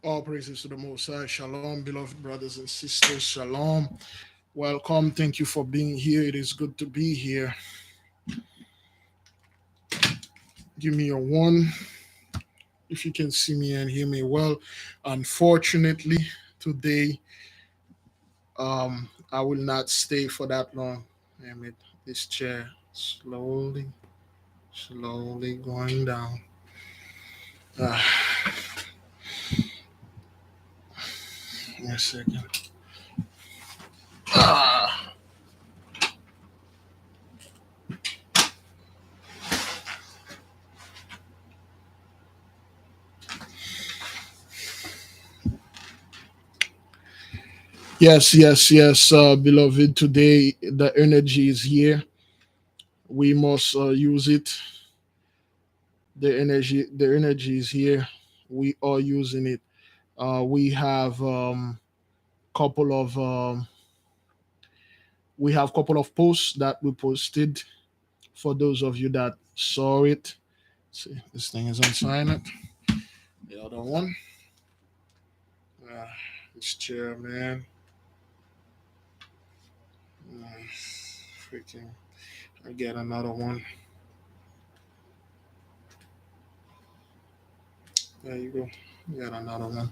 All praises to the Most High. Shalom, beloved brothers and sisters. Shalom. Welcome. Thank you for being here. It is good to be here. Give me a one if you can see me and hear me well. Unfortunately, today I will not stay for that long. Damn it. This chair slowly going down. Ah, give me a second. Ah. Yes, beloved. Today the energy is here. We must use it. The energy is here. We are using it. We have couple of couple of posts that we posted for those of you that saw it. See, this thing is on silent. The other one, uh, this chair, man. Uh, Freaking, I get another one. There you go. Got another one.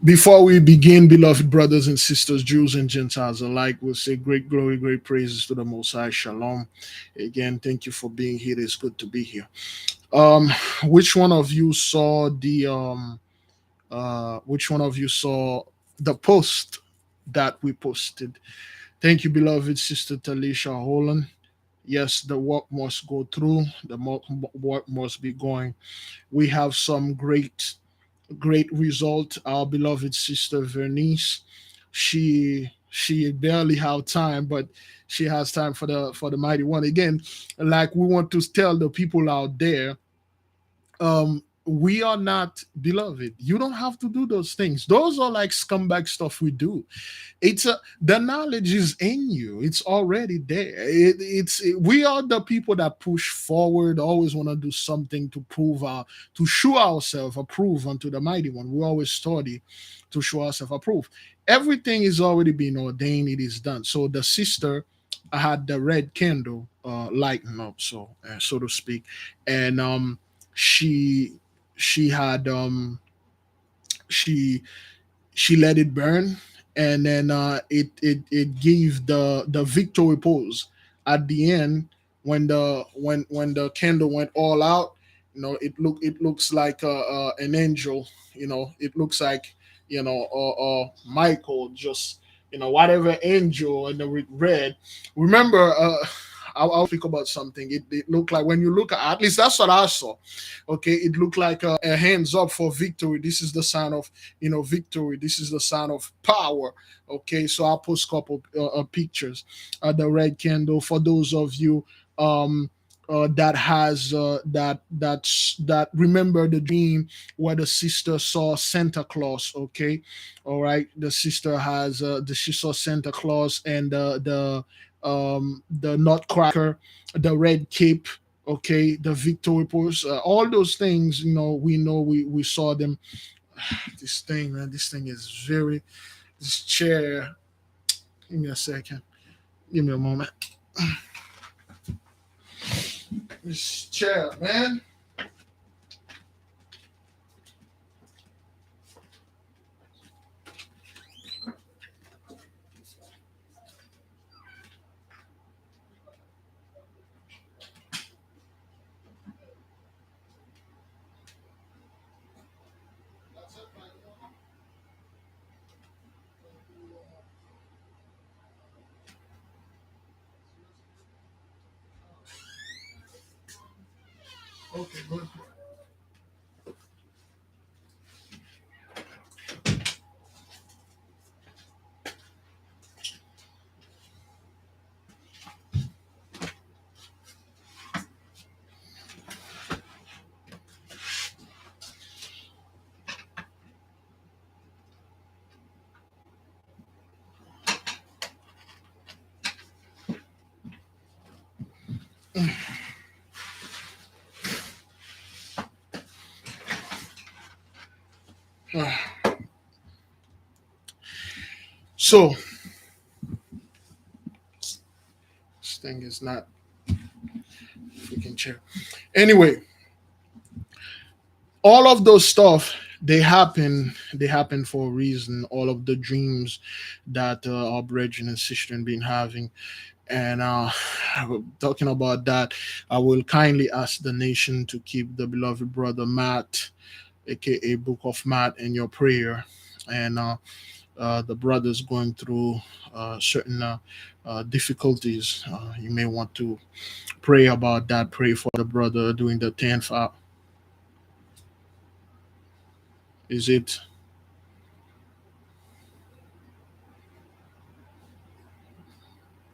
Before we begin, beloved brothers and sisters, Jews and Gentiles alike, we'll say great glory, great praises to the Most High. Shalom. Again, thank you for being here. It's good to be here. Um, which one of you saw which one of you saw the post that we posted? Thank you, beloved sister Talisha Holland. Yes, the work must go through. The work must be going. We have some great result. Our beloved sister Vernice, she barely have time, but she has time for the mighty one. Again, like we want to tell the people out there, we are not beloved. You don't have to do those things. Those are like scumbag stuff we do. The knowledge is in you. It's already there. We are the people that push forward, always want to do something to to show ourselves approved unto the mighty one. We always study to show ourselves approved. Everything is already been ordained. It is done. So the sister had the red candle lighting up, so to speak, and she she had she she let it burn, and then it gave the victory pose at the end when the candle went all out. It looks like an angel. It looks like Michael, just whatever angel and the red. Remember, I'll speak about something. It looked like, when you look at least that's what I saw. Okay, it looked like a hands up for victory. This is the sign of victory. This is the sign of power. Okay, so I'll post a couple pictures. The red candle for those of you that has that remember the dream where the sister saw Santa Claus. Okay, all right, the sister has she saw Santa Claus and the nutcracker, the red cape. Okay, the victory pose, all those things. We know, we saw them. This thing, man, this thing is very. This chair. Give me a second. Give me a moment. This chair, man. Okay, good. So this thing is not freaking chair. Anyway, all of those stuff they happen for a reason. All of the dreams that our brethren and sister been having, and talking about that, I will kindly ask the nation to keep the beloved brother Matt, aka Book of Matt, in your prayer. And the brothers going through certain difficulties. You may want to pray about that. Pray for the brother doing the 10th hour. Is it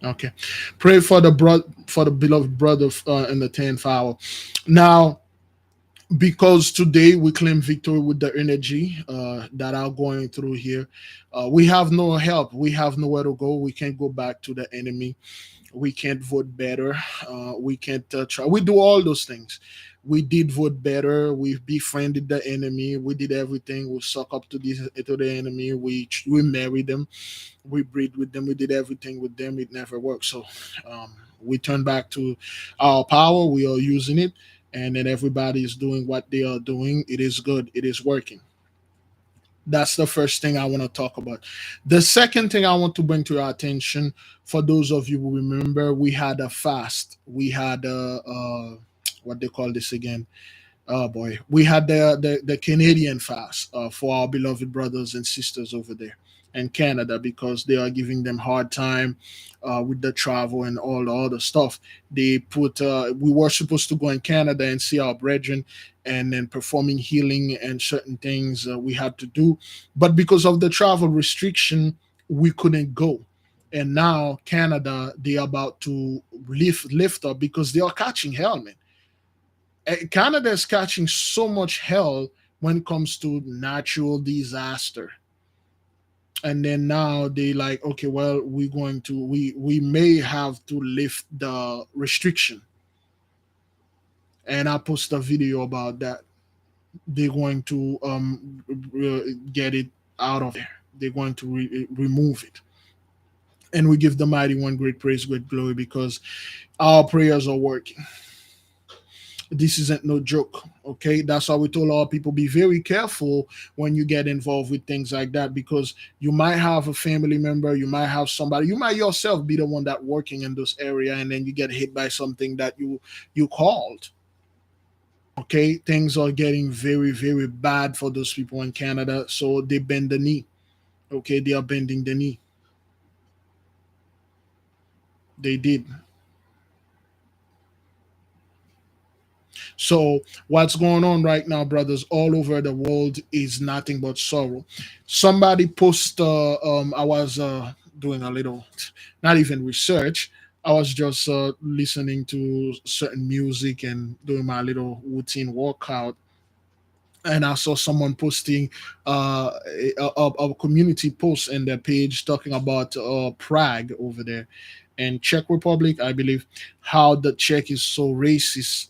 okay? Pray for the beloved brother in the 10th hour. Now, because today we claim victory with the energy that are going through here, we have no help. We have nowhere to go. We can't go back to the enemy. We can't vote better. We can't try. We do all those things. We did vote better. We befriended the enemy. We did everything. We suck up to the enemy. We married them. We breed with them. We did everything with them. It never worked. So we turn back to our power. We are using it, and then everybody is doing what they are doing. It is good. It is working. That's the first thing I want to talk about. The second thing I want to bring to your attention, for those of you who remember, we had a fast. We had what they call this again? Oh boy, we had the Canadian fast for our beloved brothers and sisters over there in Canada, because they are giving them hard time with the travel and all the other stuff. They put we were supposed to go in Canada and see our brethren, and then performing healing and certain things we had to do, but because of the travel restriction, we couldn't go. And now Canada, they are about to lift up because they are catching hell, man. Canada is catching so much hell when it comes to natural disaster. And then now they like, okay, well, we may have to lift the restriction. And I post a video about that. They're going to get it out of there. They're going to remove it. And we give the mighty one great praise, great glory, because our prayers are working. This isn't no joke. Okay, that's why we told our people, be very careful when you get involved with things like that, because you might have a family member, you might have somebody, you might yourself be the one that working in this area, and then you get hit by something that you called. Okay, things are getting very, very bad for those people in Canada, so they bend the knee. Okay, they are bending the knee. They did. So what's going on right now, brothers, all over the world is nothing but sorrow. Somebody post. I was doing a little, not even research. I was just listening to certain music and doing my little routine workout, and I saw someone posting a community post in their page talking about Prague over there in Czech Republic, I believe, how the Czech is so racist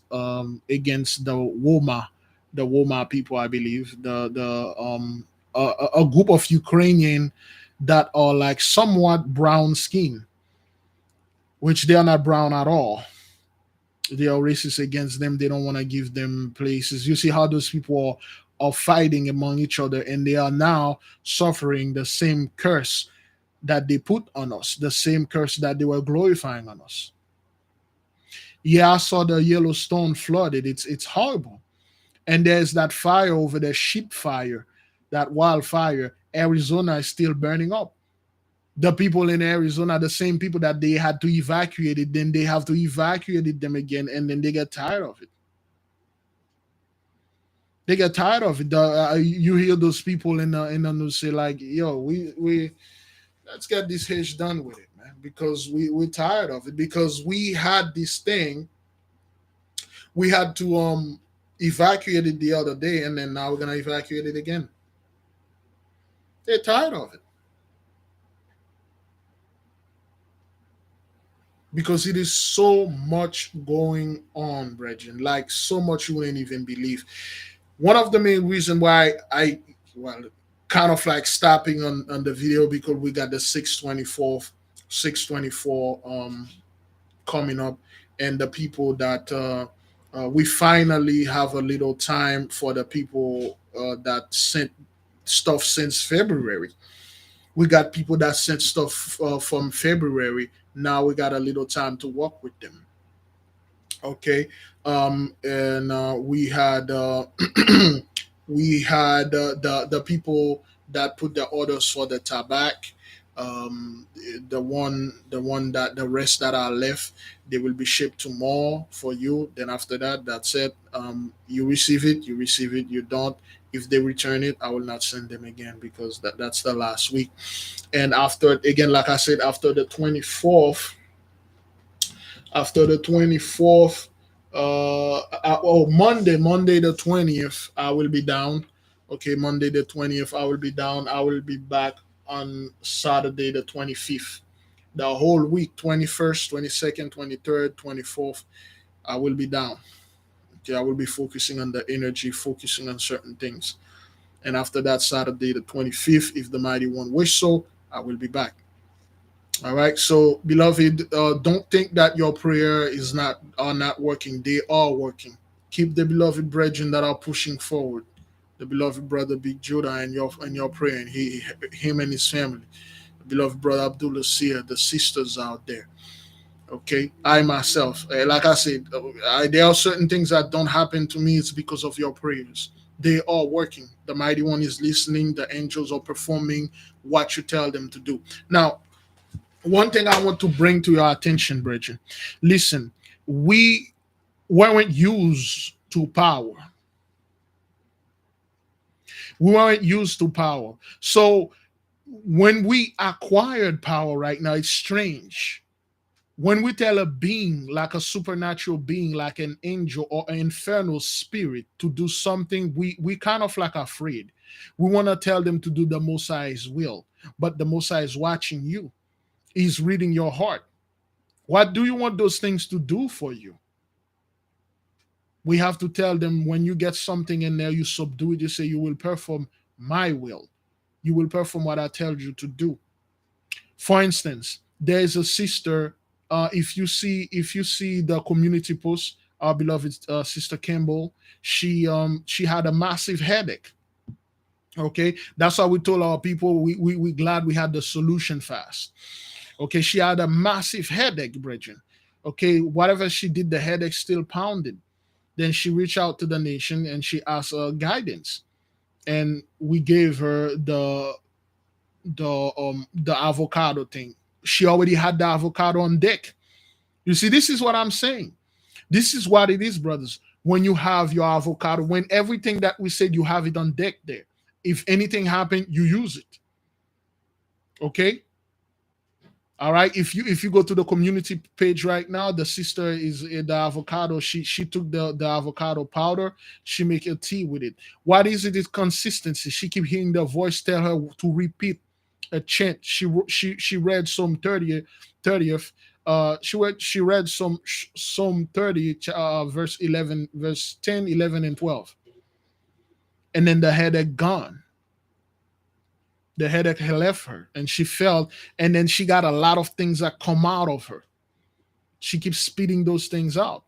against the Woma people, I believe, a group of Ukrainian that are like somewhat brown skin, which they are not brown at all. They are racist against them. They don't want to give them places. You see how those people are fighting among each other, and they are now suffering the same curse that they put on us, the same curse that they were glorifying on us. Yeah, I saw the Yellowstone flooded. It's horrible. And there's that fire over there, sheep fire, that wildfire. Arizona is still burning up. The people in Arizona, the same people that they had to evacuate it, then they have to evacuate them again, and then they get tired of it. They get tired of it. You hear those people in the news say like, "Yo, we let's get this hitch done with it, man, because we're tired of it, because we had this thing, we had to evacuate it the other day, and then now we're gonna evacuate it again." They're tired of it because it is so much going on, Brethren. Like so much you wouldn't even believe. One of the main reason why I well, kind of like stopping on the video because we got the 624 coming up, and the people that we finally have a little time for the people that sent stuff since February. We got people that sent stuff from February. Now we got a little time to work with them. Okay, and we had we had the people that put the orders for the tobacco. The one that the rest that are left, they will be shipped tomorrow for you. Then after that, that's it. You receive it, you receive it. You don't. If they return it, I will not send them again because that's the last week. And after, again, like I said, after the 24th, Monday the 20th, I will be down. Okay, Monday the 20th, I will be down. I will be back on Saturday the 25th. The whole week, 21st, 22nd, 23rd, 24th, I will be down. Okay, I will be focusing on the energy, focusing on certain things. And after that, Saturday the 25th, if the mighty one wish so, I will be back. All right. So, beloved, don't think that your prayer is not are not working. They are working. Keep the beloved brethren that are pushing forward. The beloved brother Big Judah and your prayer, and him and his family. The beloved brother Abdullah Seer, the sisters out there. Okay. I myself, like I said, there are certain things that don't happen to me. It's because of your prayers. They are working. The mighty one is listening. The angels are performing what you tell them to do. Now, one thing I want to bring to your attention, Bridget. Listen, we weren't used to power. We weren't used to power. So when we acquired power right now, it's strange. When we tell a being, like a supernatural being, like an angel or an infernal spirit, to do something, we kind of like afraid. We want to tell them to do the Most High's will, but the Most High is watching you. He's reading your heart. What do you want those things to do for you? We have to tell them when you get something in there, you subdue it. You say, you will perform my will. You will perform what I tell you to do. For instance, there is a sister. If you see the community post, our beloved sister Campbell, she had a massive headache. Okay, that's why we told our people we glad we had the solution fast. Okay, she had a massive headache, Bridget. Okay, whatever she did, the headache still pounded. Then she reached out to the nation and she asked guidance, and we gave her the avocado thing. She already had the avocado on deck. You see, this is what I'm saying. This is what it is, brothers. When you have your avocado, when everything that we said, you have it on deck there. If anything happened, you use it. Okay. All right. If you go to the community page right now, the sister is the avocado. She took the avocado powder. She make a tea with it. What is it? Is consistency. She keep hearing the voice tell her to repeat a chant. She read Psalm 30th. She read Psalm 30, verse 11, verse 10, 11, and 12, and then the headache gone. The headache had left her and she felt, and then she got a lot of things that come out of her. She keeps spitting those things out.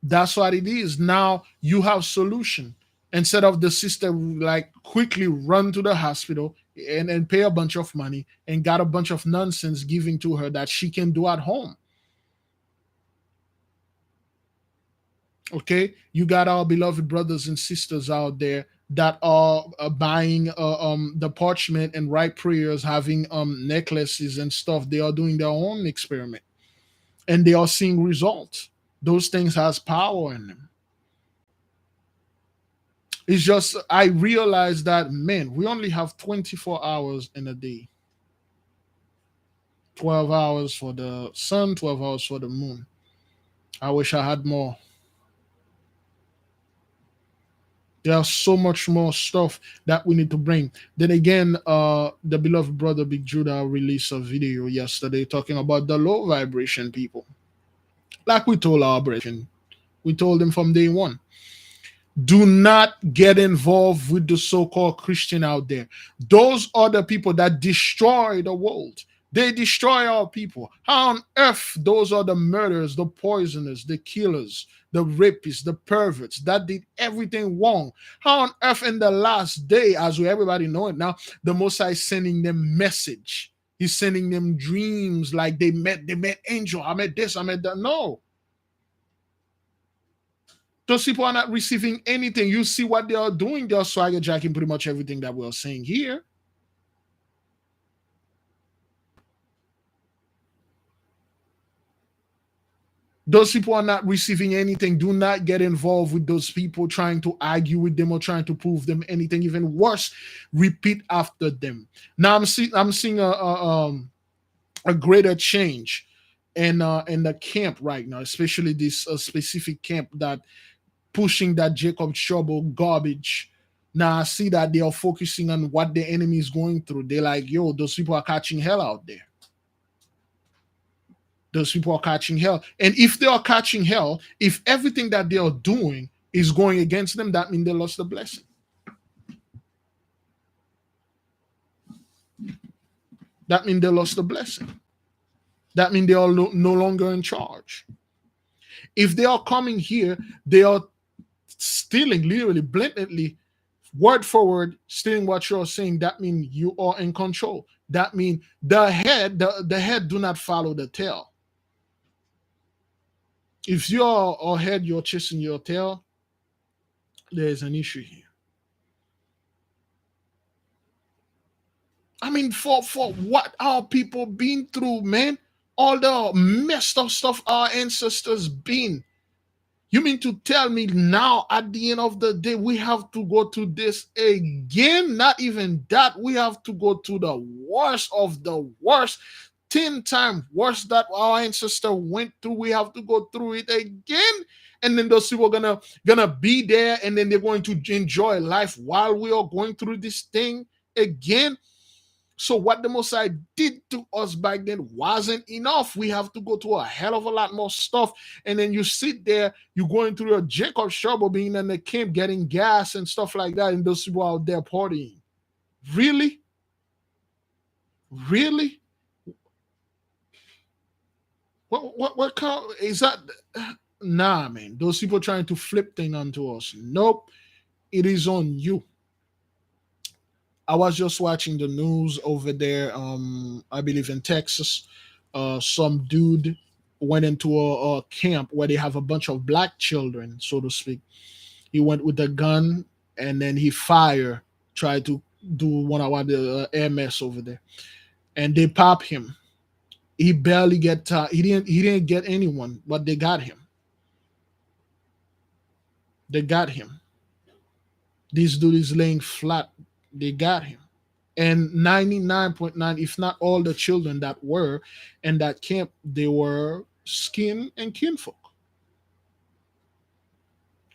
That's what it is. Now you have solution. Instead of the sister like quickly run to the hospital and pay a bunch of money and got a bunch of nonsense giving to her that she can do at home. Okay, you got our beloved brothers and sisters out there that are buying the parchment and write prayers, having necklaces and stuff. They are doing their own experiment and they are seeing results. Those things has power in them. It's just I realize that, man, we only have 24 hours in a day. 12 hours for the sun, 12 hours for the moon. I wish I had more. There's so much more stuff that we need to bring. Then again, the beloved brother Big Judah released a video yesterday talking about the low vibration people. Like we told our brethren, we told them from day one. Do not get involved with the so-called Christian out there. Those are the people that destroy the world. They destroy our people. How on earth those are the murderers, the poisoners, the killers, the rapists, the perverts that did everything wrong? How on earth in the last day, as we everybody know it now, the Most High is sending them message. He's sending them dreams like they met angel. I met this, I met that. No, those people are not receiving anything. You see what they are doing. They are swagger jacking pretty much everything that we're saying here. Those people are not receiving anything. Do not get involved with those people trying to argue with them or trying to prove them anything. Even worse, repeat after them. Now I'm seeing a greater change in the camp right now, especially this specific camp that pushing that Jacob trouble garbage. Now I see that they are focusing on what the enemy is going through. They're like, yo, those people are catching hell out there. Those people are catching hell. And if they are catching hell, if everything that they are doing is going against them, that means they lost the blessing. That means they lost the blessing. That means they are no longer in charge. If they are coming here, they are stealing, literally, blatantly, word for word, stealing what you're saying. That means you are in control. That means the head do not follow the tail. If you're a head, you're chasing your tail, there's an issue here. I mean, for what our people been through, man, all the messed up stuff our ancestors been. You mean to tell me now at the end of the day we have to go to this again? Not even that. We have to go to the worst of the worst, 10 times worse that our ancestor went through. We have to go through it again. And then those people are gonna be there, and then they're going to enjoy life while we are going through this thing again. So what the Messiah did to us back then wasn't enough. We have to go through a hell of a lot more stuff. And then you sit there, you're going through a Jacob trouble, being in the camp, getting gas and stuff like that, and those people out there partying. Really? Really? What kind is that? Nah, man. Those people trying to flip thing onto us. Nope. It is on you. I was just watching the news over there. I believe in Texas, some dude went into a camp where they have a bunch of black children, so to speak. He went with a gun and then he fired, tried to do one of the MS over there, and they pop him. He barely get. He didn't get anyone, but they got him. They got him. This dude is laying flat. They got him. And 99.9, if not all the children that were in that camp, they were skin and kinfolk.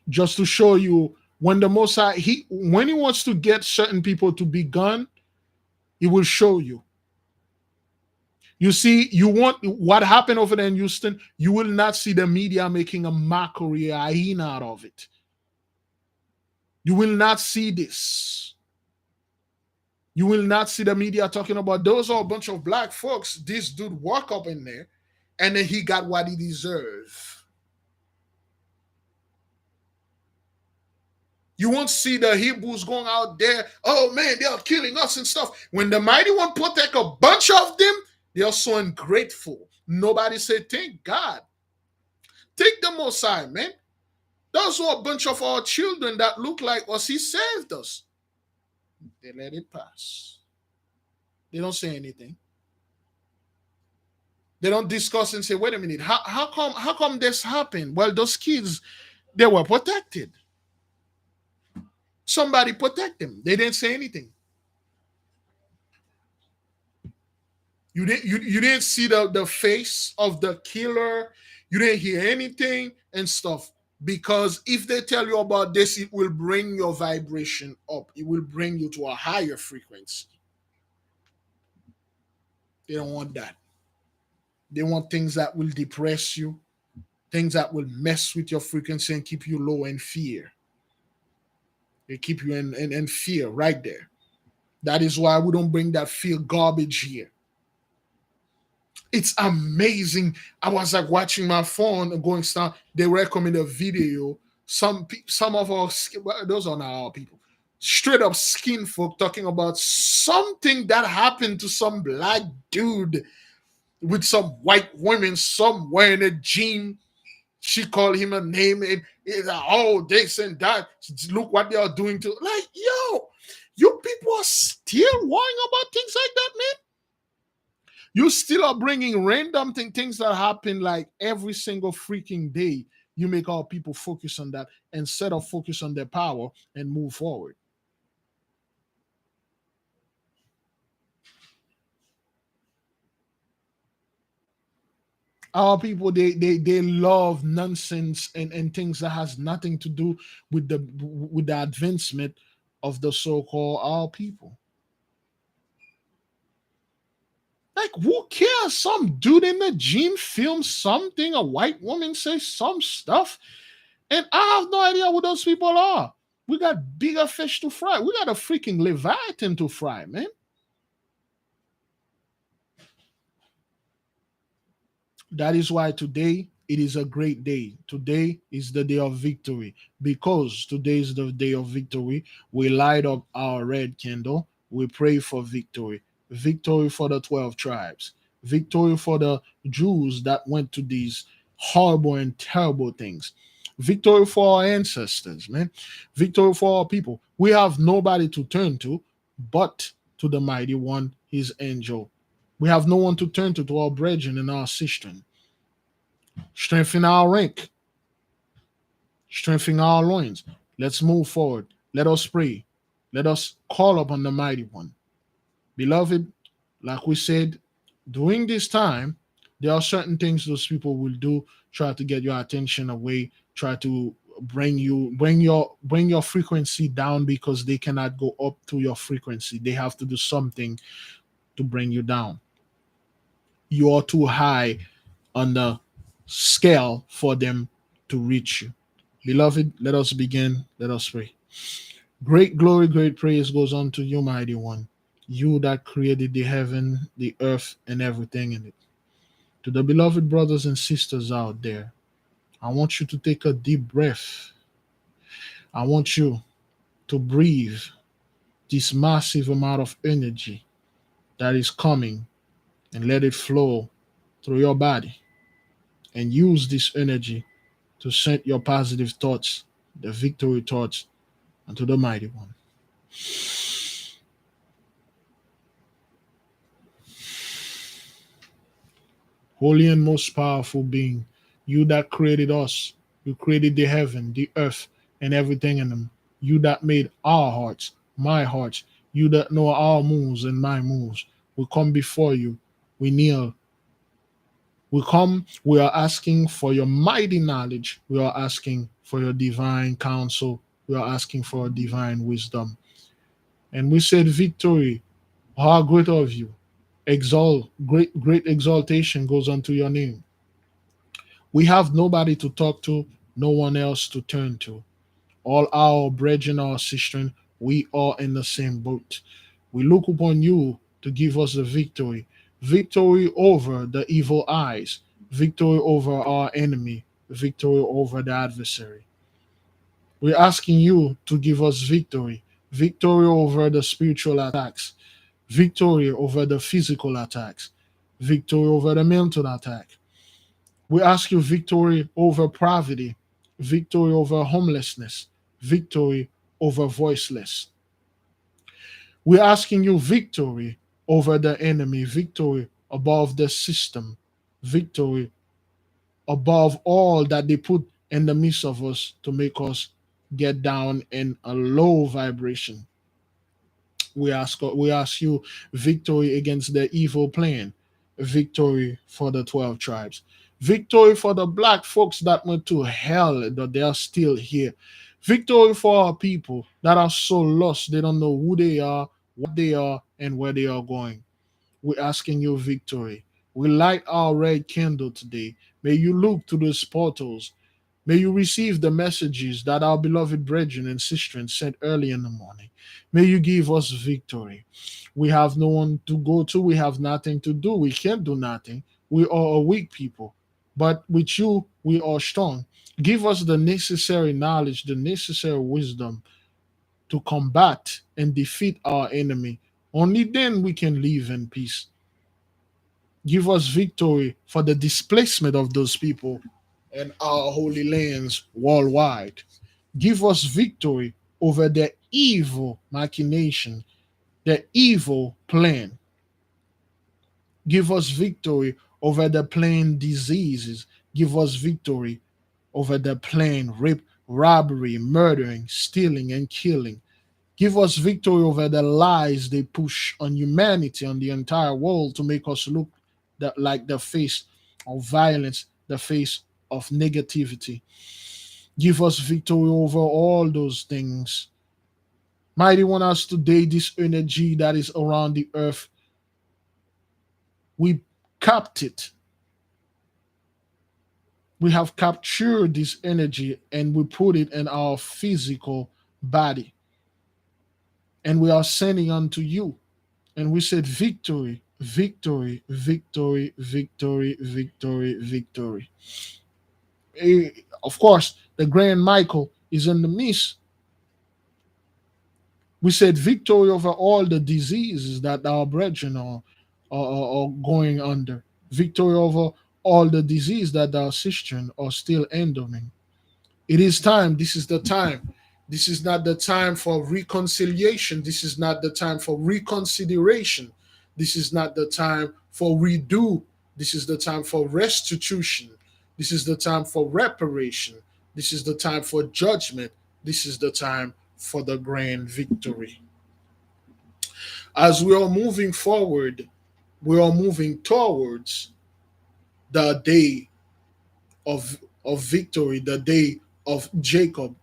Just to show you, when the Mosai, when he wants to get certain people to be gone, he will show you. You see, you want what happened over there in Houston, you will not see the media making a mockery, a hyena out of it. You will not see this. You will not see the media talking about those are a bunch of black folks. This dude walk up in there and then he got what he deserved. You won't see the Hebrews going out there, oh man, they are killing us and stuff. When the mighty one protect a bunch of them, they are so ungrateful. Nobody said, thank God. Take the Messiah, man. Those were a bunch of our children that look like us. He saved us. They let it pass. They don't say anything. They don't discuss and say, wait a minute, how come this happened? Well, those kids, they were protected. Somebody protect them. They didn't say anything. You didn't see the face of the killer. You didn't hear anything and stuff. Because if they tell you about this, it will bring your vibration up. It will bring you to a higher frequency. They don't want that. They want things that will depress you, things that will mess with your frequency and keep you low in fear. They keep you in fear right there. That is why we don't bring that fear garbage here. It's amazing. I was like watching my phone and going down. They recommend a video. Some of our well, those are not our people. Straight up skin folk talking about something that happened to some black dude with some white women somewhere in a gym. She called him a name and it's like, oh, this and that. Look what they are doing to like, yo, you people are still worrying about things like that, man. You still are bringing random things that happen like every single freaking day. You make our people focus on that instead of focus on their power and move forward. Our people they love nonsense and things that has nothing to do with the advancement of the so-called our people. Like, who cares? Some dude in the gym films something, a white woman says some stuff, and I have no idea who those people are. We got bigger fish to fry. We got a freaking Leviathan to fry, man. That is why today it is a great day. Today is the day of victory. Because today is the day of victory, we light up our red candle. We pray for victory. Victory for the 12 tribes. Victory for the Jews that went to these horrible and terrible things. Victory for our ancestors, man. Victory for our people. We have nobody to turn to but to the mighty one, his angel. We have no one to turn to our brethren and our sister. Strengthen our rank, strengthen our loins. Let's move forward. Let us pray. Let us call upon the mighty one. Beloved, like we said, during this time, there are certain things those people will do, try to get your attention away, try to bring your frequency down because they cannot go up to your frequency. They have to do something to bring you down. You are too high on the scale for them to reach you. Beloved, let us begin. Let us pray. Great glory, great praise goes on to you, mighty one. You that created the heaven, the earth, and everything in it. To the beloved brothers and sisters out there, I want you to take a deep breath. I want you to breathe this massive amount of energy that is coming and let it flow through your body and use this energy to send your positive thoughts, the victory thoughts, unto the mighty one. Holy and most powerful being, you that created us, you created the heaven, the earth, and everything in them. You that made our hearts, my hearts, you that know our moves and my moves. We come before you. We kneel. We come, we are asking for your mighty knowledge. We are asking for your divine counsel. We are asking for divine wisdom. And we said, victory, how great of you. Exalt, great exaltation goes unto your name. We have nobody to talk to, no one else to turn to. All our brethren, our sisters, we are in the same boat. We look upon you to give us the victory. Victory over the evil eyes, victory over our enemy, victory over the adversary. We're asking you to give us victory. Victory over the spiritual attacks, victory over the physical attacks, victory over the mental attack. We ask you victory over poverty, victory over homelessness, victory over voiceless. We're asking you victory over the enemy, victory above the system, victory above all that they put in the midst of us to make us get down in a low vibration. We ask you victory against the evil plan, victory for the 12 tribes, victory for the black folks that went to hell that they are still here, victory for our people that are so lost they don't know who they are, what they are, and where they are going. We're asking you victory. We light our red candle today. May you look to those portals May you receive the messages that our beloved brethren and sisters sent early in the morning. May you give us victory. We have no one to go to. We have nothing to do. We can't do nothing. We are a weak people. But with you, we are strong. Give us the necessary knowledge, the necessary wisdom to combat and defeat our enemy. Only then we can live in peace. Give us victory for the displacement of those people and our holy lands worldwide. Give us victory over their evil machination, their evil plan. Give us victory over the plain diseases. Give us victory over the plain rape, robbery, murdering, stealing, and killing. Give us victory over the lies they push on humanity, on the entire world, to make us look like the face of violence, the face of negativity. Give us victory over all those things. Mighty One, us today, this energy that is around the earth, we capped it. We have captured this energy and we put it in our physical body. And we are sending unto you. And we said, victory, victory, victory, victory, victory, victory. Of course, the Grand Michael is in the midst. We said victory over all the diseases that our brethren are going under. Victory over all the disease that our sisters are still enduring. It is time. This is the time. This is not the time for reconciliation. This is not the time for reconsideration. This is not the time for redo. This is the time for restitution. This is the time for reparation. This is the time for judgment. This is the time for the grand victory. As we are moving forward, we are moving towards the day of victory, the day of Jacob,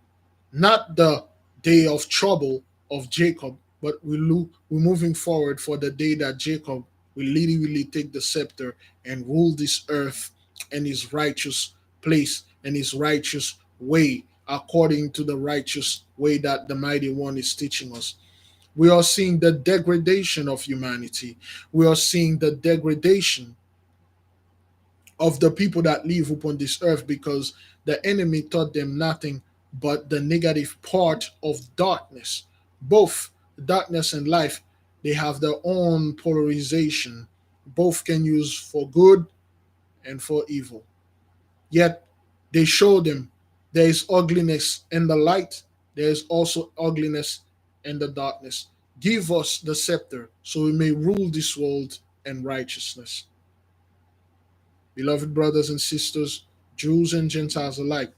not the day of trouble of Jacob, but we're moving forward for the day that Jacob will literally take the scepter and rule this earth in his righteous place and his righteous way, according to the righteous way that the mighty one is teaching us. We are seeing the degradation of humanity. We are seeing the degradation of the people that live upon this earth because the enemy taught them nothing but the negative part of darkness. Both darkness and life, they have their own polarization. Both can use for good and for evil. Yet they show them there is ugliness in the light, there is also ugliness in the darkness. Give us the scepter so we may rule this world in righteousness. Beloved brothers and sisters, Jews and Gentiles alike,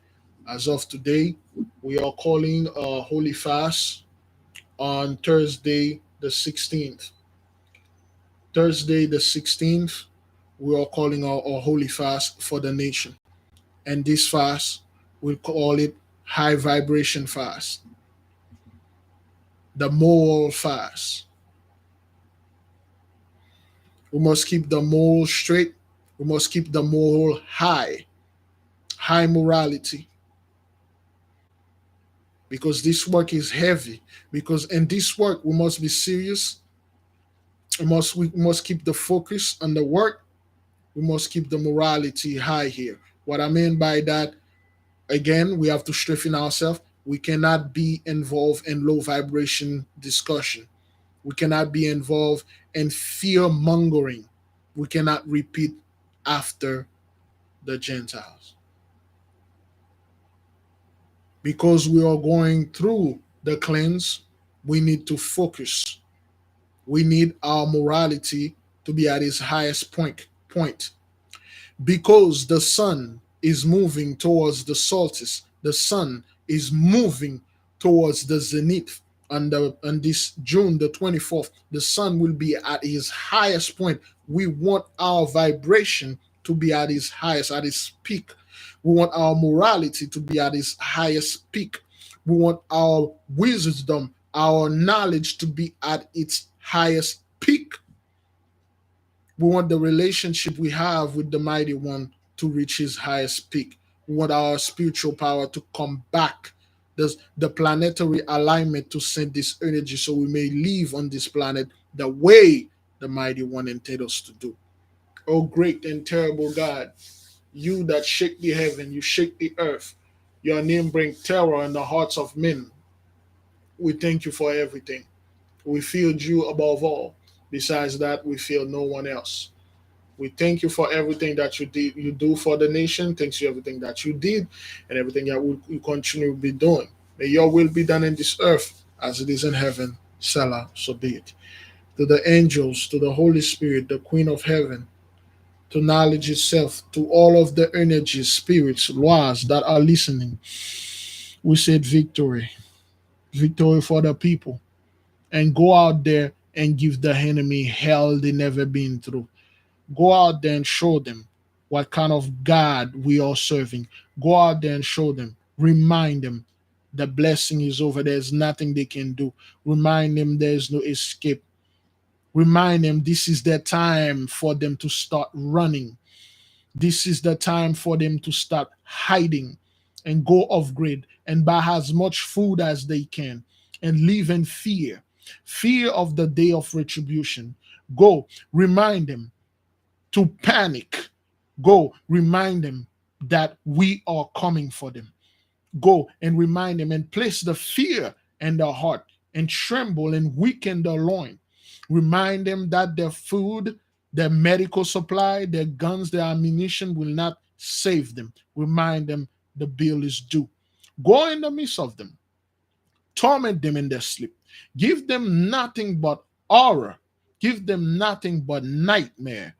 as of today, we are calling a holy fast on Thursday the 16th. Thursday the 16th, we are calling our holy fast for the nation. And this fast, we call it high vibration fast, the moral fast. We must keep the moral straight. We must keep the moral high, high morality. Because this work is heavy. Because in this work, we must be serious. We must keep the focus on the work. We must keep the morality high here. What I mean by that, again, we have to strengthen ourselves. We cannot be involved in low vibration discussion. We cannot be involved in fear mongering. We cannot repeat after the Gentiles. Because we are going through the cleanse, we need to focus. We need our morality to be at its highest point. Because the sun is moving towards the solstice, the sun is moving towards the zenith. On this June the 24th, the sun will be at its highest point. We want our vibration to be at its highest, at its peak. We want our morality to be at its highest peak. We want our wisdom, our knowledge to be at its highest peak. We want the relationship we have with the Mighty One to reach his highest peak. We want our spiritual power to come back. The planetary alignment to send this energy so we may live on this planet the way the mighty one intended us to do. Oh, great and terrible God, you that shake the heaven, you shake the earth. Your name bring terror in the hearts of men. We thank you for everything. We feel you above all. Besides that, we feel no one else. We thank you for everything that you do for the nation. Thanks you everything that you did and everything that you continue to be doing. May your will be done in this earth as it is in heaven. Selah, so be it. To the angels, to the Holy Spirit, the Queen of Heaven, to knowledge itself, to all of the energies, spirits, laws that are listening, we said victory. Victory for the people. And go out there and give the enemy hell they never been through. Go out there and show them what kind of God we are serving. Go out there and show them. Remind them the blessing is over. There's nothing they can do. Remind them there's no escape. Remind them this is the time for them to start running. This is the time for them to start hiding and go off grid and buy as much food as they can and live in fear. Fear of the day of retribution. Go, remind them to panic. Go, remind them that we are coming for them. Go and remind them and place the fear in their heart and tremble and weaken their loin. Remind them that their food, their medical supply, their guns, their ammunition will not save them. Remind them the bill is due. Go in the midst of them, torment them in their sleep. Give them nothing but horror. Give them nothing but nightmare.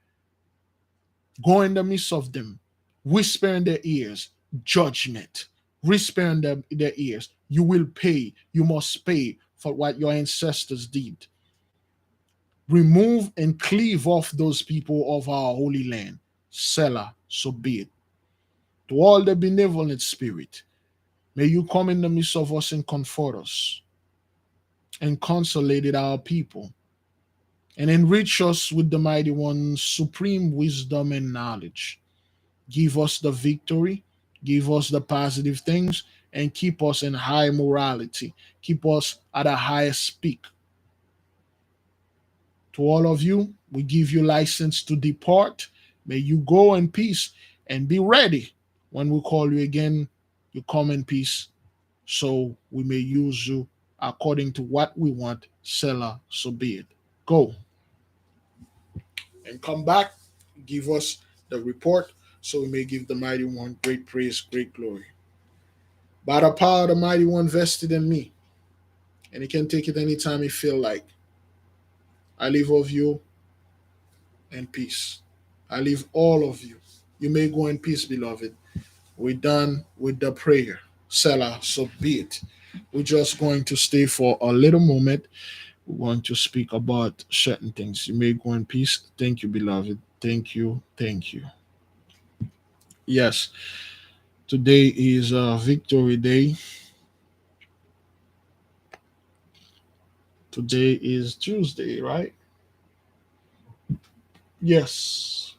Go in the midst of them, whisper in their ears, judgment. Whisper in their ears. You will pay. You must pay for what your ancestors did. Remove and cleave off those people of our holy land. Selah, so be it. To all the benevolent spirit, may you come in the midst of us and comfort us and consolate our people and enrich us with the mighty one's supreme wisdom and knowledge. Give us the victory, give us the positive things, and keep us in high morality. Keep us at a highest peak. To all of you, we give you license to depart. May you go in peace and be ready when we call you again. You come in peace so we may use you according to what we want. Selah, so be it. Go and come back. Give us the report so we may give the mighty one great praise, great glory. By the power of the mighty one vested in me, and he can take it anytime he feel like. I leave of you in peace. I leave all of you. You may go in peace, beloved. We're done with the prayer. Selah, so be it. We're just going to stay for a little moment. We want to speak about certain things. You may go in peace. Thank you, beloved. Thank you. Thank you. Yes, today is Victory Day. Today is Tuesday, right? Yes.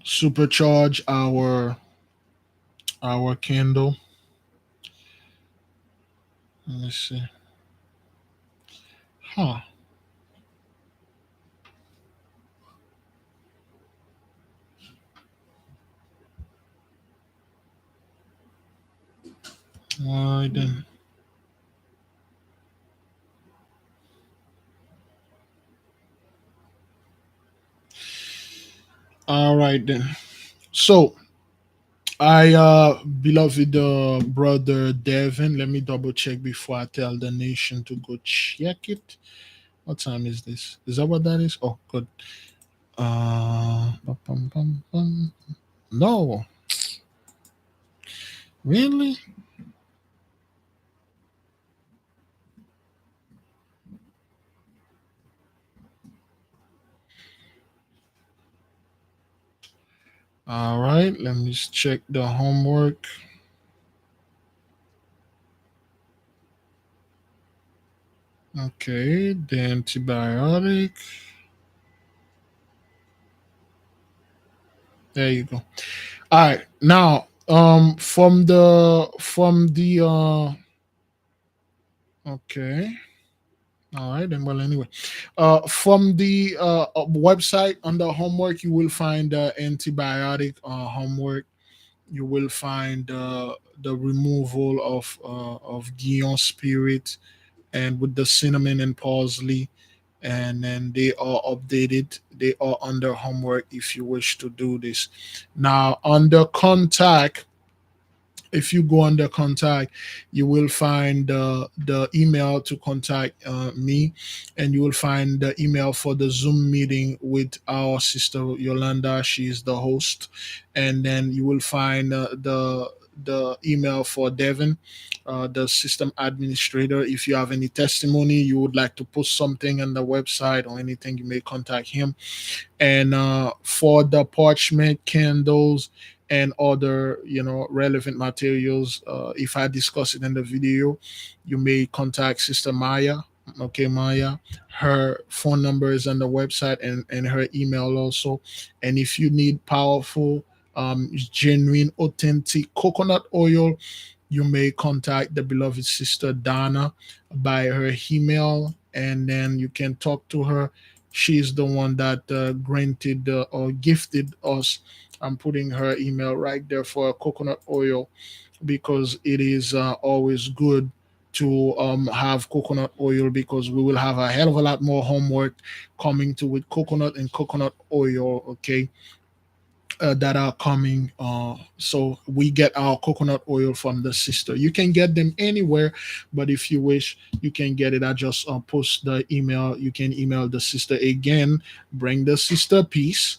Supercharge our candle. Let me see. Huh. All right then. All right then. So I beloved brother Devin, let me double check before I tell the nation to go check it. What time is this? Is that what that is? Oh, good. Bum, bum, bum, bum. No, really? All right, let me just check the homework. Okay, the antibiotic. There you go. All right. Now, okay. All right, then. Well, anyway, from the website under homework, you will find antibiotic homework. You will find the removal of Guion spirit and with the cinnamon and parsley, and then they are updated. They are under homework if you wish to do this. Now, under contact, if you go under contact, you will find the email to contact me, and you will find the email for the Zoom meeting with our sister Yolanda. She is the host, and then you will find the email for Devin, the system administrator. If you have any testimony, you would like to post something on the website or anything, you may contact him. And for the parchment candles and other relevant materials, if I discuss it in the video, you may contact Sister Maya. Okay, Maya, her phone number is on the website, and her email also. And if you need powerful, genuine, authentic coconut oil, you may contact the beloved sister Donna by her email, and then you can talk to her. She's the one that granted or gifted us. I'm putting her email right there for coconut oil, because it is always good to have coconut oil, because we will have a hell of a lot more homework coming to with coconut and coconut oil. Okay, that are coming. So we get our coconut oil from the sister. You can get them anywhere, but if you wish, you can get it. I just post the email. You can email the sister again. Bring the sister peace.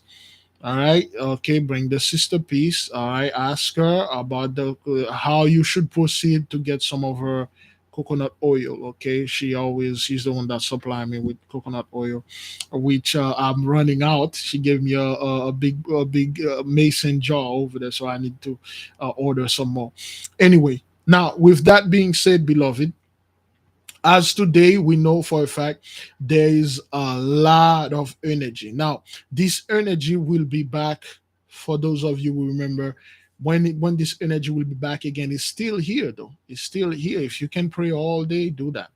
All right. Okay. Bring the sister piece. All right. Ask her about the how you should proceed to get some of her coconut oil. Okay. She's the one that supply me with coconut oil, which I'm running out. She gave me a big mason jar over there, so I need to order some more. Anyway, now with that being said, beloved, as today we know for a fact there is a lot of energy. Now this energy will be back. For those of you who remember, when this energy will be back again, it's still here though. It's still here. If you can pray all day, do that.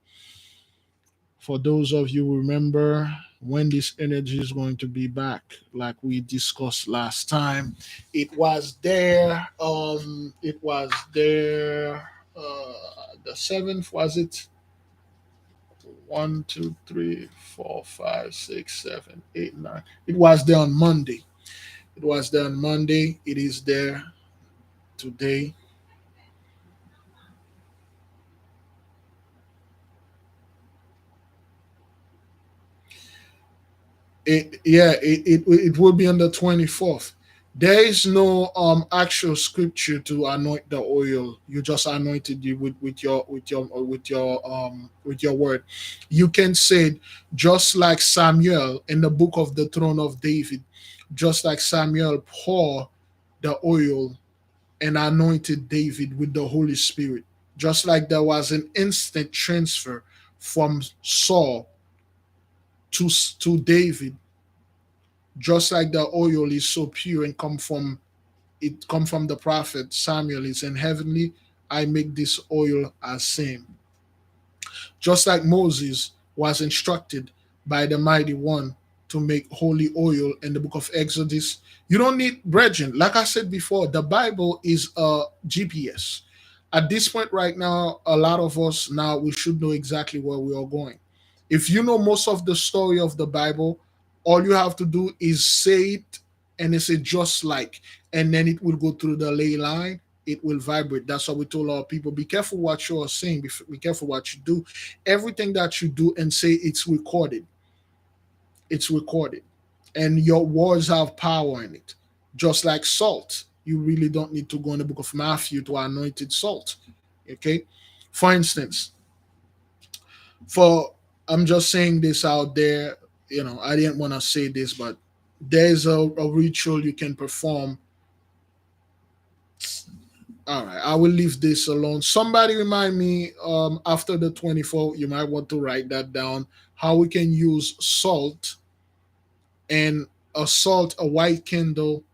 For those of you who remember, when this energy is going to be back, like we discussed last time, it was there the 7th, was it? One, two, three, four, five, six, seven, eight, nine. It was there on Monday. It was there on Monday. It is there today. It will be on the 24th. There is no actual scripture to anoint the oil. You just anointed you with your word. You can say it just like Samuel in the book of the throne of David, just like Samuel poured the oil and anointed David with the Holy Spirit. Just like there was an instant transfer from Saul to David, just like the oil is so pure and come from the prophet Samuel. It's in heavenly, I make this oil as same. Just like Moses was instructed by the mighty one to make holy oil in the book of Exodus. You don't need brethren. Like I said before, the Bible is a GPS. At this point right now, a lot of us now we should know exactly where we are going. If you know most of the story of the Bible, all you have to do is say it, and it's a just like, and then it will go through the ley line. It will vibrate. That's why we told our people: be careful what you are saying. Be careful what you do. Everything that you do and say, it's recorded. It's recorded, and your words have power in it. Just like salt, you really don't need to go in the book of Matthew to anointed salt. Okay, for instance, for I'm just saying this out there. I didn't want to say this, but there's a ritual you can perform All right, I will leave this alone. Somebody remind me after the 24th, you might want to write that down, how we can use salt and a white candle,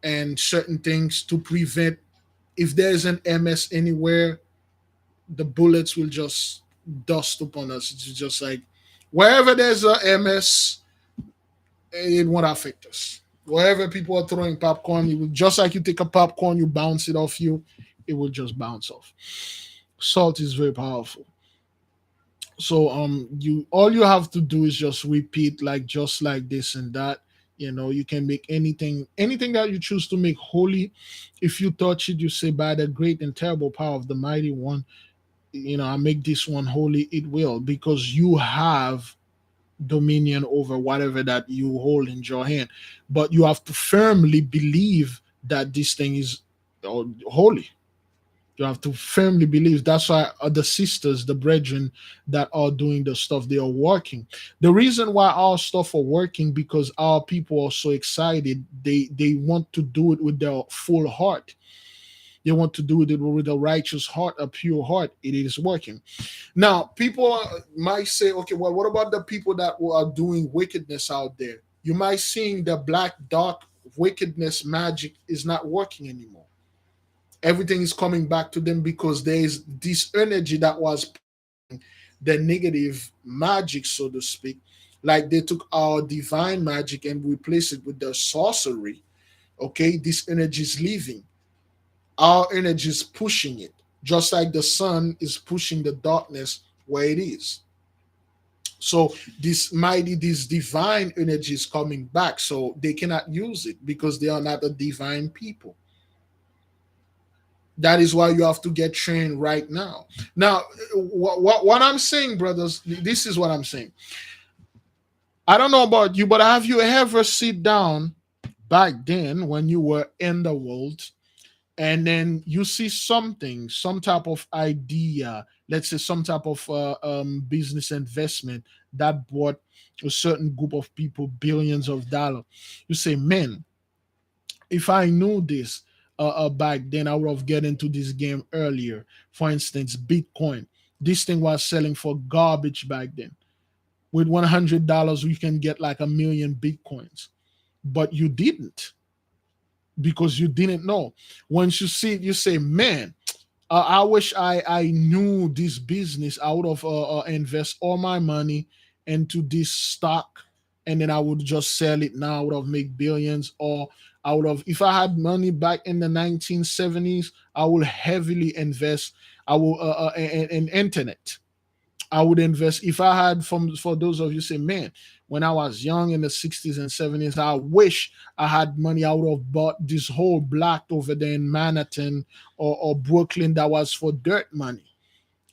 and certain things to prevent, if there's an MS anywhere, the bullets will just dust upon us. It's just like wherever there's a MS, it won't affect us. Wherever people are throwing popcorn, you will, just like you take a popcorn, you bounce it off you, it will just bounce off. Salt is very powerful. So you, all you have to do is just repeat, like just like this and that. You know, you can make anything that you choose to make holy. If you touch it, you say, by the great and terrible power of the mighty one, you know, I make this one holy. It will, because you have dominion over whatever that you hold in your hand. But you have to firmly believe that this thing is holy. You have to firmly believe. That's why the sisters, the brethren that are doing the stuff, they are working. The reason why our stuff are working, because our people are so excited. They want to do it with their full heart. They want to do it with a righteous heart, a pure heart. It is working. Now, people might say, okay, well, what about the people that are doing wickedness out there? You might seeing the black dark wickedness magic is not working anymore. Everything is coming back to them because there is this energy that was the negative magic, so to speak. Like they took our divine magic and replaced it with the sorcery. Okay, this energy is leaving. Our energy is pushing it, just like the sun is pushing the darkness where it is. So this divine energy is coming back. So they cannot use it because they are not a divine people. That is why you have to get trained right now. Now, what I'm saying, brothers, this is what I'm saying. I don't know about you, but have you ever sit down back then when you were in the world, and then you see something, some type of idea, let's say some type of business investment that brought a certain group of people billions of dollars. You say, man, if I knew this back then, I would have get into this game earlier. For instance, Bitcoin. This thing was selling for garbage back then. With $100, you can get like a million Bitcoins, but you didn't, because you didn't know. Once you see it, you say, man, I wish I knew this business. I would have invest all my money into this stock, and then I would just sell it now. I would have made billions. Or I would have, if I had money back in the 1970s, I would heavily invest. I will in internet. I would invest if I had, from for those of you say, man, when I was young in the 60s and 70s, I wish I had money. I would have bought this whole block over there in Manhattan or Brooklyn that was for dirt money.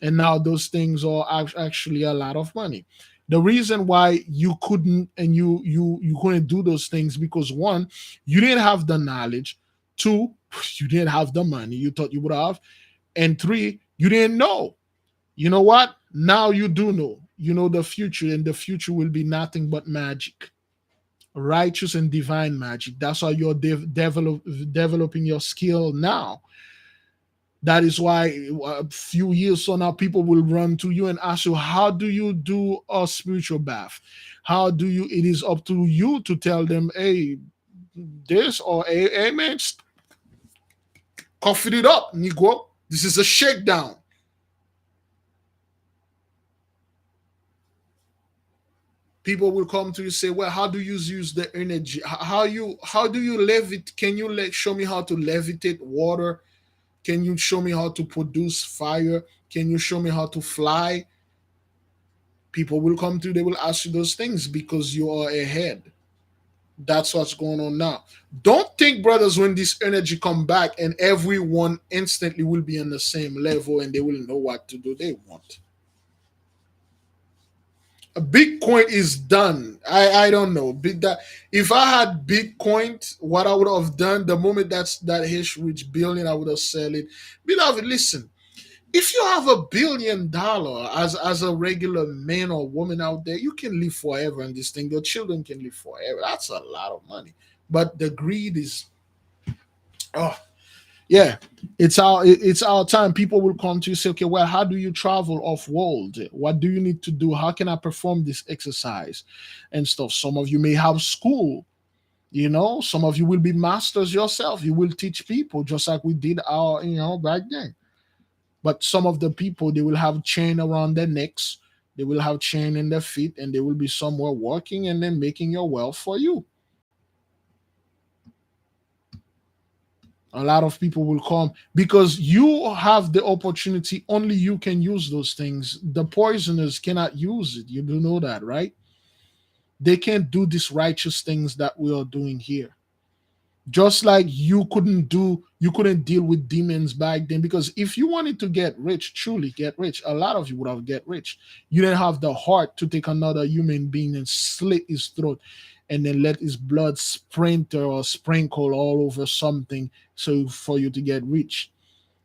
And now those things are actually a lot of money. The reason why you couldn't, and you couldn't do those things, because one, you didn't have the knowledge. Two, you didn't have the money you thought you would have. And three, you didn't know. You know what? Now you do know. You know the future, and the future will be nothing but magic, righteous and divine magic. That's why you're developing your skill now. That is why a few years from now, people will run to you and ask you, how do you do a spiritual bath? How do you? It is up to you to tell them, hey, this, or hey, man, cough it up, Negro. This is a shakedown. People will come to you say, well, how do you use the energy? How do you levitate? Can you show me how to levitate water? Can you show me how to produce fire? Can you show me how to fly? People will come to you, they will ask you those things because you are ahead. That's what's going on now. Don't think, brothers, when this energy come back and everyone instantly will be on the same level and they will know what to do. They won't. Bitcoin is done. I don't know. That if I had Bitcoin, what I would have done the moment that Hish reached billion, I would have sell it. Beloved, listen. If you have $1 billion as a regular man or woman out there, you can live forever in this thing. Your children can live forever. That's a lot of money. But the greed is, oh, Yeah, it's our time. People will come to you, say, okay, well, how do you travel off world? What do you need to do? How can I perform this exercise and stuff? Some of you may have school. Some of you will be masters yourself. You will teach people just like we did our back then. But some of the people, they will have chain around their necks, they will have chain in their feet, and they will be somewhere working and then making your wealth for you. A lot of people will come because you have the opportunity. Only you can use those things. The poisoners cannot use it. You do know that, right? They can't do these righteous things that we are doing here. Just like you couldn't deal with demons back then, because if you wanted to get rich, truly get rich, a lot of you would have get rich. You didn't have the heart to take another human being and slit his throat and then let his blood sprinter or sprinkle all over something so for you to get rich.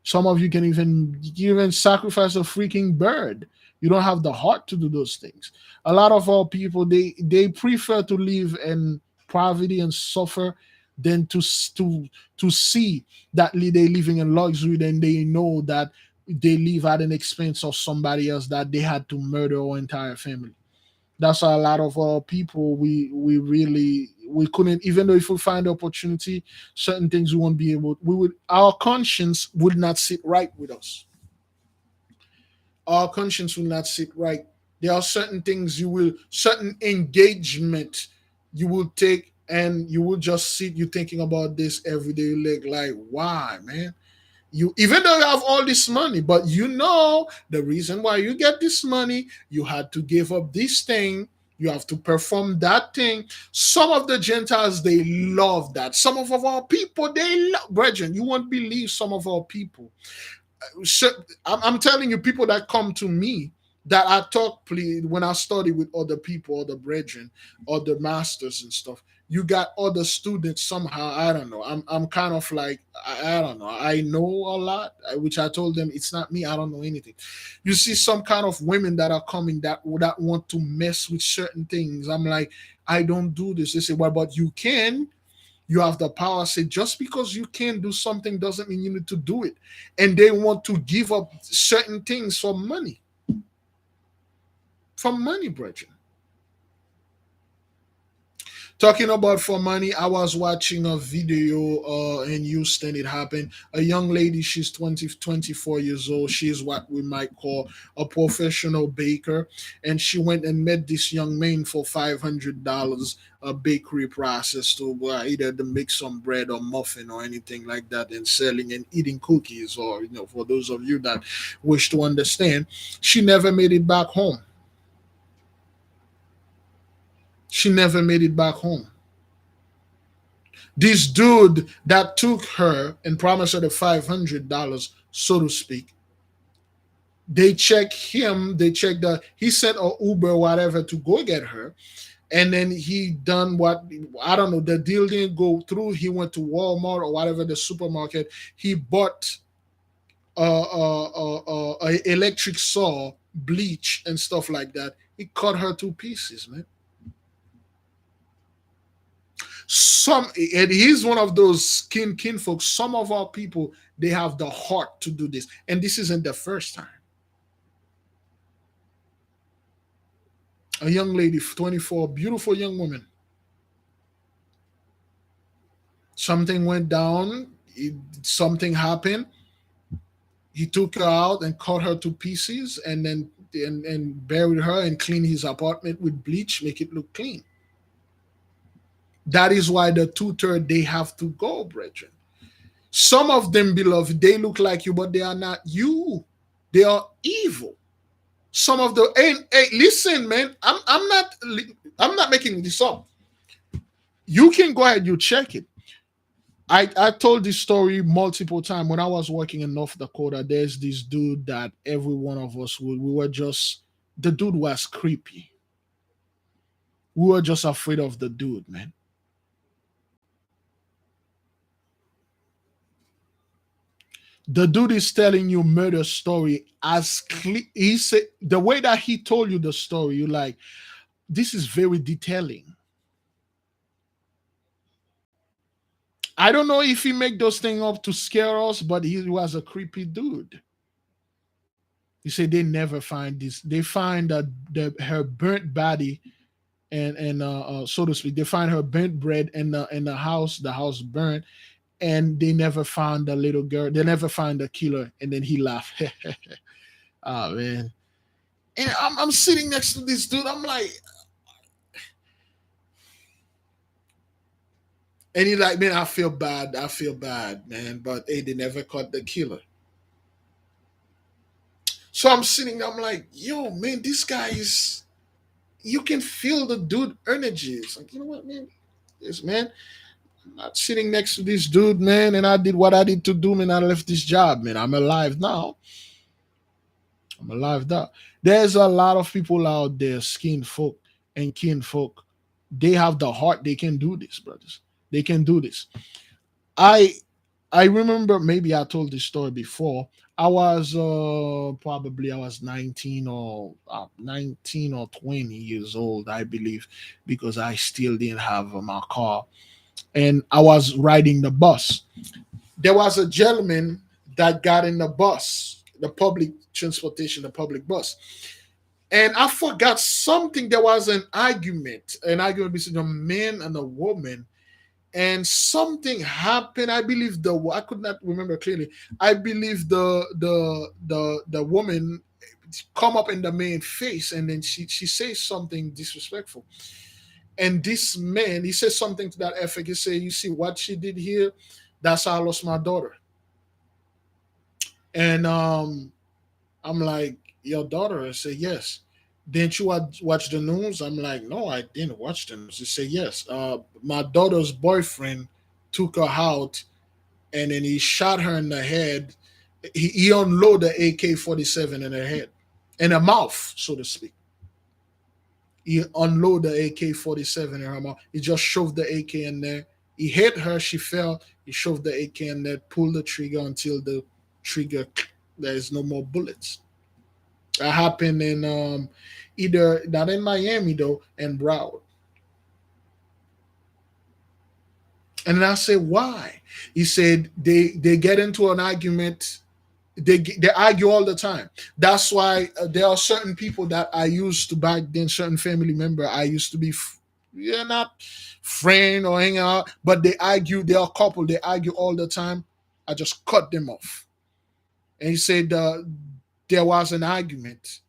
Some of you can even sacrifice a freaking bird. You don't have the heart to do those things. A lot of our people, they prefer to live in poverty and suffer than to see that they living in luxury. Then they know that they live at an expense of somebody else, that they had to murder our entire family. That's why a lot of our people, we couldn't, even though if we find the opportunity, certain things we won't be able, we would, our conscience would not sit right with us. Our conscience will not sit right. There are certain things certain engagement you will take, and you will just sit, you thinking about this every day. Like, why, man? You, even though you have all this money, but the reason why you get this money, you had to give up this thing, you have to perform that thing. Some of the Gentiles, they love that. Some of our people, they love, brethren, you won't believe some of our people. So, I'm telling you, people that come to me, that I talk, please, when I study with other people, other brethren, other masters and stuff. You got other students somehow. I don't know. I'm kind of like, I don't know. I know a lot, which I told them it's not me. I don't know anything. You see some kind of women that are coming that want to mess with certain things. I'm like, I don't do this. They say, well, but you can. You have the power. Say, just because you can do something doesn't mean you need to do it. And they want to give up certain things for money. For money, brethren. Talking about for money, I was watching a video in Houston. It happened. A young lady, she's 24 years old. She's what we might call a professional baker. And she went and met this young man for $500, a bakery process to either to make some bread or muffin or anything like that, and selling and eating cookies. Or, for those of you that wish to understand, she never made it back home. She never made it back home. This dude that took her and promised her the $500, so to speak, they check him, they check he sent a Uber, whatever, to go get her. And then he done what, I don't know, the deal didn't go through. He went to Walmart or whatever, the supermarket. He bought a electric saw, bleach, and stuff like that. He cut her to pieces, man. And he's one of those kin folks. Some of our people, they have the heart to do this, and this isn't the first time. A young lady, 24, beautiful young woman. Something went down. Something happened. He took her out and cut her to pieces, and then and buried her and cleaned his apartment with bleach, make it look clean. That is why the two-third, they have to go, brethren. Some of them, beloved, they look like you, but they are not you. They are evil. Some of the hey, listen, man. I'm not making this up. You can go ahead, you check it. I told this story multiple times. When I was working in North Dakota, there's this dude that every one of us we were just, the dude was creepy. We were just afraid of the dude, man. The dude is telling you murder story as he said, the way that he told you the story, you like, this is very detailing. I don't know if he make those things up to scare us, but he was a creepy dude. He said they never find this. They find her burnt body and so to speak, they find her burnt bread in the house. The house burnt, and they never found the little girl. They never find the killer. And then he laughed. Oh man! And I'm sitting next to this dude. I'm like, and he like, man, I feel bad. I feel bad, man. But hey, they never caught the killer. So I'm sitting there, I'm like, yo, man, this guy is, you can feel the dude energy. It's like, you know what, man? This man, I'm not sitting next to this dude, man, and I did what I did to do, man. I left this job, man. I'm alive now. I'm alive now. There's a lot of people out there, skin folk and kin folk. They have the heart. They can do this, brothers. They can do this. I I remember maybe I told this story before. I was probably I was 19 or 20 years old, I believe, because I still didn't have my car, and I was riding the bus. There was a gentleman that got in the bus, the public transportation, the public bus, and I forgot something. There was an argument between a man and a woman, and something happened. I believe I could not remember clearly. I believe the woman come up in the man's face, and then she says something disrespectful. And this man, he says something to that effect. He say, "You see what she did here? That's how I lost my daughter." And I'm like, "Your daughter?" I say, "Yes." Didn't you watch the news? I'm like, "No, I didn't watch the news." He said, "Yes. My daughter's boyfriend took her out, and then he shot her in the head. He unloaded the AK-47 in her head, in her mouth, so to speak. He unloaded the AK-47 in her mouth. He just shoved the AK in there. He hit her. She fell. He shoved the AK in there, pulled the trigger until the trigger, there is no more bullets." That happened in either not in Miami though, in Broward. And I said, "Why?" He said they get into an argument. They argue all the time. That's why there are certain people that I used to back then, certain family member I used to be, yeah, not friend or hang out, but they argue. They are a couple. They argue all the time. I just cut them off. And he said there was an argument,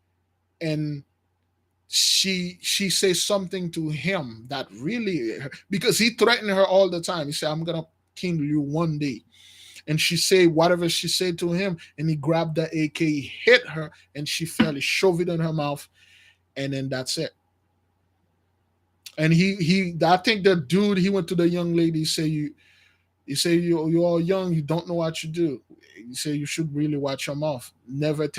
and she says something to him that really, because he threatened her all the time. He said, "I'm gonna kill you one day." And she said whatever she said to him, and he grabbed the AK, he hit her, and she fell. He shoved it in her mouth, and then that's it. And he I think the dude, he went to the young lady. He say you're all young, you don't know what you do. He say you should really watch your mouth. Never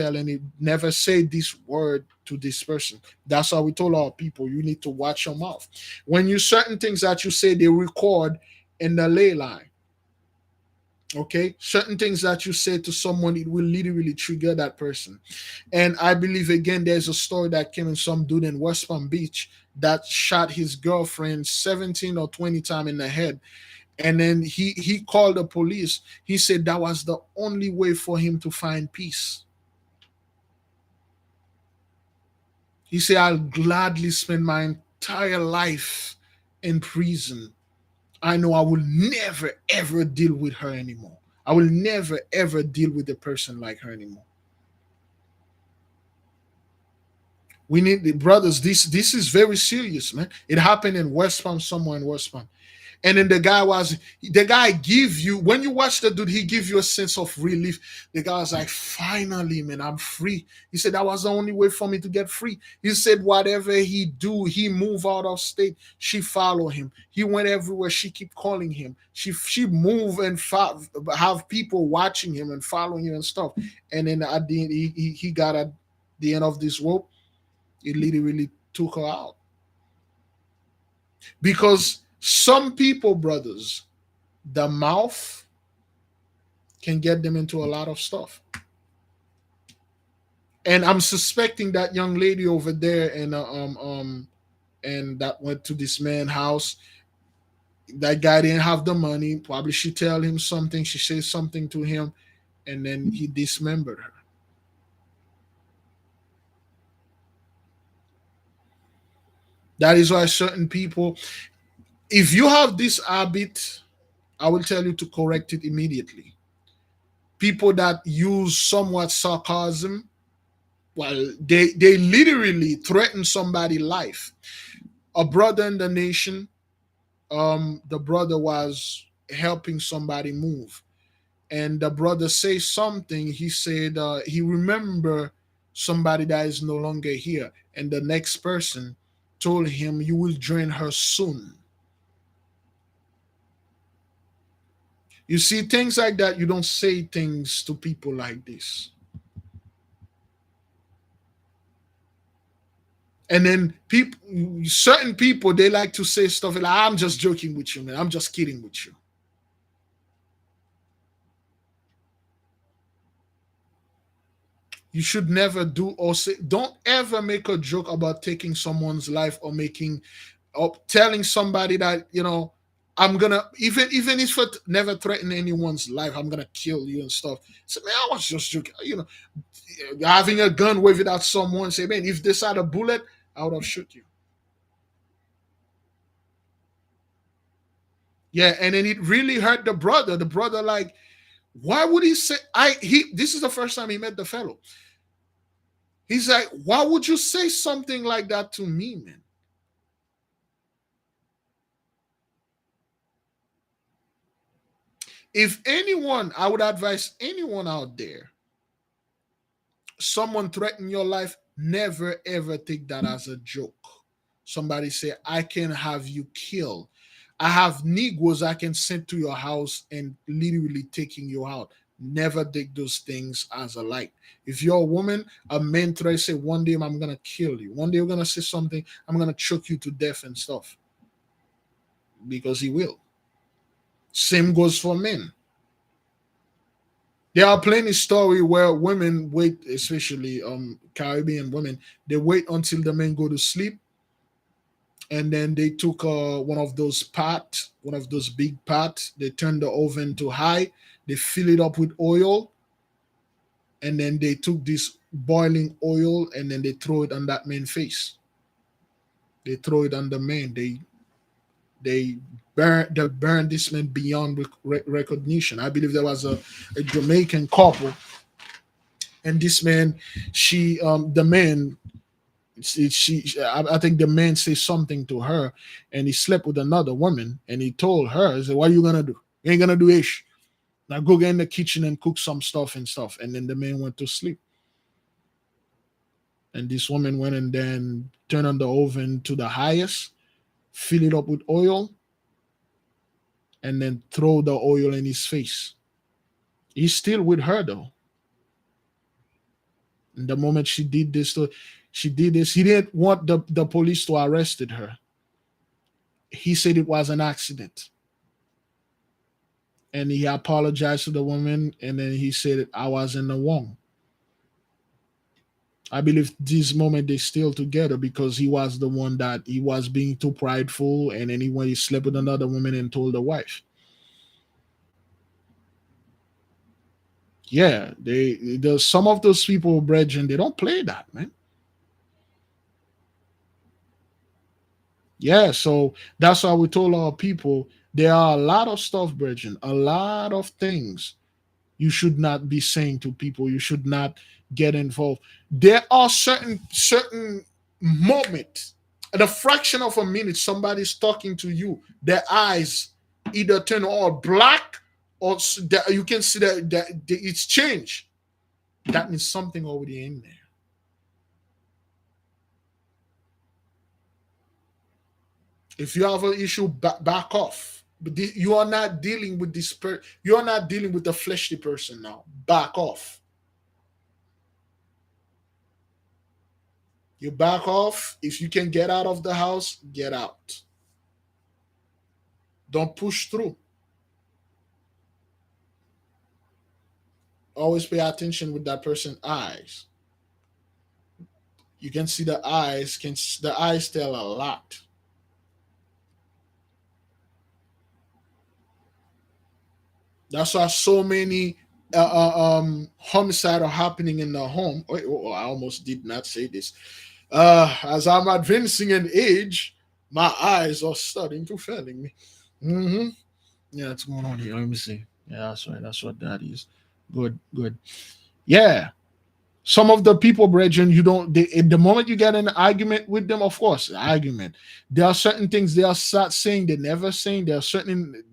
say this word to this person. That's how we told our people. You need to watch your mouth. When you certain things that you say, they record in the ley line. Okay, certain things that you say to someone, it will literally trigger that person. And I believe again, there's a story that came in, some dude in West Palm Beach that shot his girlfriend 17 or 20 times in the head, and then he called the police. He said that was the only way for him to find peace. He said, "I'll gladly spend my entire life in prison. I know I will never ever deal with her anymore. I will never ever deal with a person like her anymore." We need the brothers. This is very serious, man. It happened in West Palm, somewhere in West Palm. And then the guy give you, when you watch the dude, he give you a sense of relief. The guy was like, "Finally, man, I'm free." He said that was the only way for me to get free. He said whatever he do, he move out of state, she follow him. He went everywhere, she keep calling him. She move and have people watching him and following him and stuff. And then at the end, he got at the end of this rope. It literally took her out. Because some people, brothers, the mouth can get them into a lot of stuff. And I'm suspecting that young lady over there and that went to this man's house. That guy didn't have the money. Probably she tell him something. She says something to him, and then he dismembered her. That is why certain people, if you have this habit, I will tell you to correct it immediately. People that use somewhat sarcasm, well, they literally threaten somebody's life. A brother in the nation, the brother was helping somebody move, and the brother says something. He said he remember somebody that is no longer here, and the next person told him, "You will join her soon." You see things like that. You don't say things to people like this. And then people, certain people, they like to say stuff like, "I'm just joking with you, man. I'm just kidding with you." You should never do or say. Don't ever make a joke about taking someone's life or making or telling somebody that I'm gonna, even if it never threaten anyone's life, I'm gonna kill you and stuff. So man, I was just joking. Having a gun wave it at someone, say, man, if this had a bullet, I would have shoot you. Yeah, and then it really hurt the brother. The brother, like, why would he say he this is the first time he met the fellow. He's like, why would you say something like that to me, man? If anyone, I would advise anyone out there, someone threaten your life, never ever take that as a joke. Somebody say, I can have you killed. I have Negroes I can send to your house and literally taking you out. Never take those things as a light. If you're a woman, a man try to say, one day I'm gonna kill you. One day you're gonna say something, I'm gonna choke you to death and stuff. Because he will. Same goes for men. There are plenty story where women wait, especially Caribbean women, they wait until the men go to sleep, and then they took one of those big pots. They turn the oven to high. They fill it up with oil, and then they took this boiling oil, and then they throw it on that man's face. They throw it on the man. They burn this man beyond recognition. I believe there was a Jamaican couple, and this man, she the man, I think the man said something to her, and he slept with another woman, and he told her, he said, what are you gonna do? You ain't gonna do ish. Now go get in the kitchen and cook some stuff and stuff. And then the man went to sleep, and this woman went and then turned on the oven to the highest, fill it up with oil, and then throw the oil in his face. He's still with her though. And the moment she did this. He didn't want the police to arrested her. He said it was an accident, and he apologized to the woman, and then he said I was in the wrong. I believe this moment they still together because he was the one that he was being too prideful, and then he slept with another woman and told the wife. Yeah, there's some of those people, brethren, they don't play that, man. Yeah, so that's why we told our people there are a lot of stuff, brethren, a lot of things you should not be saying to people. You should not get involved. There are certain moments, at a fraction of a minute, somebody's talking to you. Their eyes either turn all black, or you can see that it's changed. That means something already in there. If you have an issue, back off. But you are not dealing with this. You are not dealing with the fleshly person now. Back off. You back off. If you can get out of the house, get out. Don't push through. Always pay attention with that person's eyes. You can see the eyes tell a lot. That's why so many homicide are happening in the home. Wait, I almost did not say this. As I'm advancing in age, my eyes are starting to failing me. Hmm. Yeah, what's going on here? Let me see. Yeah, that's right. That's what that is. Good, good. Yeah. Some of the people, brethren, you don't. The moment you get in an argument with them, of course, argument. There are certain things they are start saying they never saying. There are certain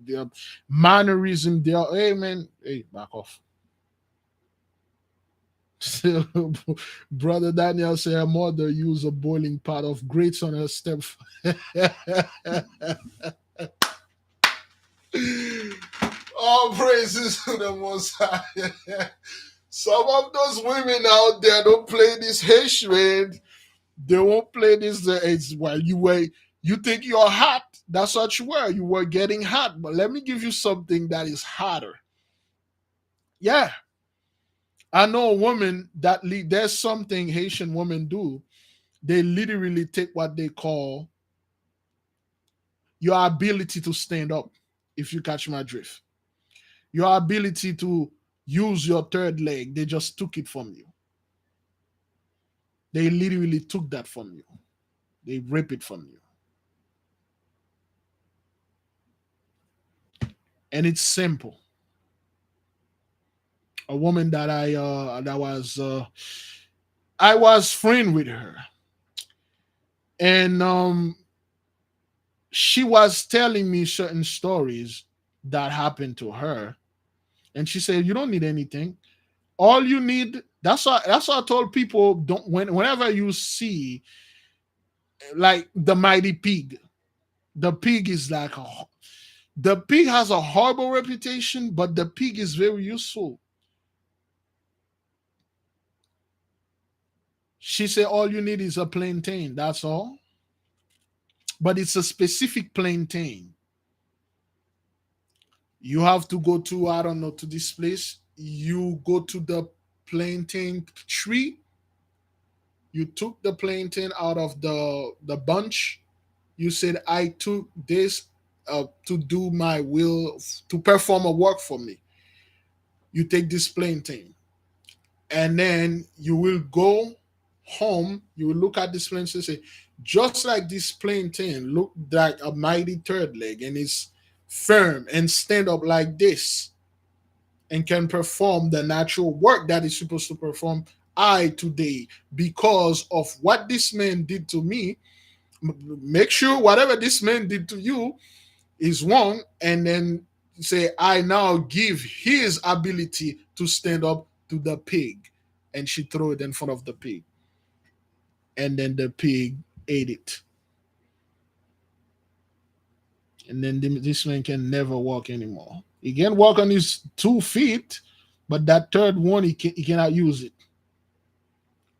mannerism. They are, hey man, hey, back off. Brother Daniel said her mother used a boiling pot of grapes on her step. All praises to the Most High. Some of those women out there don't play this Haitian. They won't play this. It's while you were. You think you're hot. That's what you were. You were getting hot. But let me give you something that is hotter. Yeah, I know a woman that there's something Haitian women do. They literally take what they call your ability to stand up, if you catch my drift. Your ability to use your third leg, they just took it from you. They literally took that from you. They rip it from you. And it's simple. A woman that I was friend with her. And she was telling me certain stories that happened to her. And she said, you don't need anything. All you need, that's why I told people, don't whenever you see like the mighty pig, the pig is like the pig has a horrible reputation, but the pig is very useful. She said all you need is a plantain, that's all. But it's a specific plantain. You have to go to, I don't know, to this place. You go to the plantain tree. You took the plantain out of the bunch. You said, I took this to do my will, to perform a work for me. You take this plantain, and then you will go home. You will look at this plantain and say, just like this plantain look like a mighty third leg and is firm and stand up like this and can perform the natural work that is supposed to perform, I today, because of what this man did to me, make sure whatever this man did to you is wrong, and then say, I now give his ability to stand up to the pig. And she threw it in front of the pig. And then the pig ate it. And then this man can never walk anymore. He can walk on his 2 feet, but that third one, he cannot use it.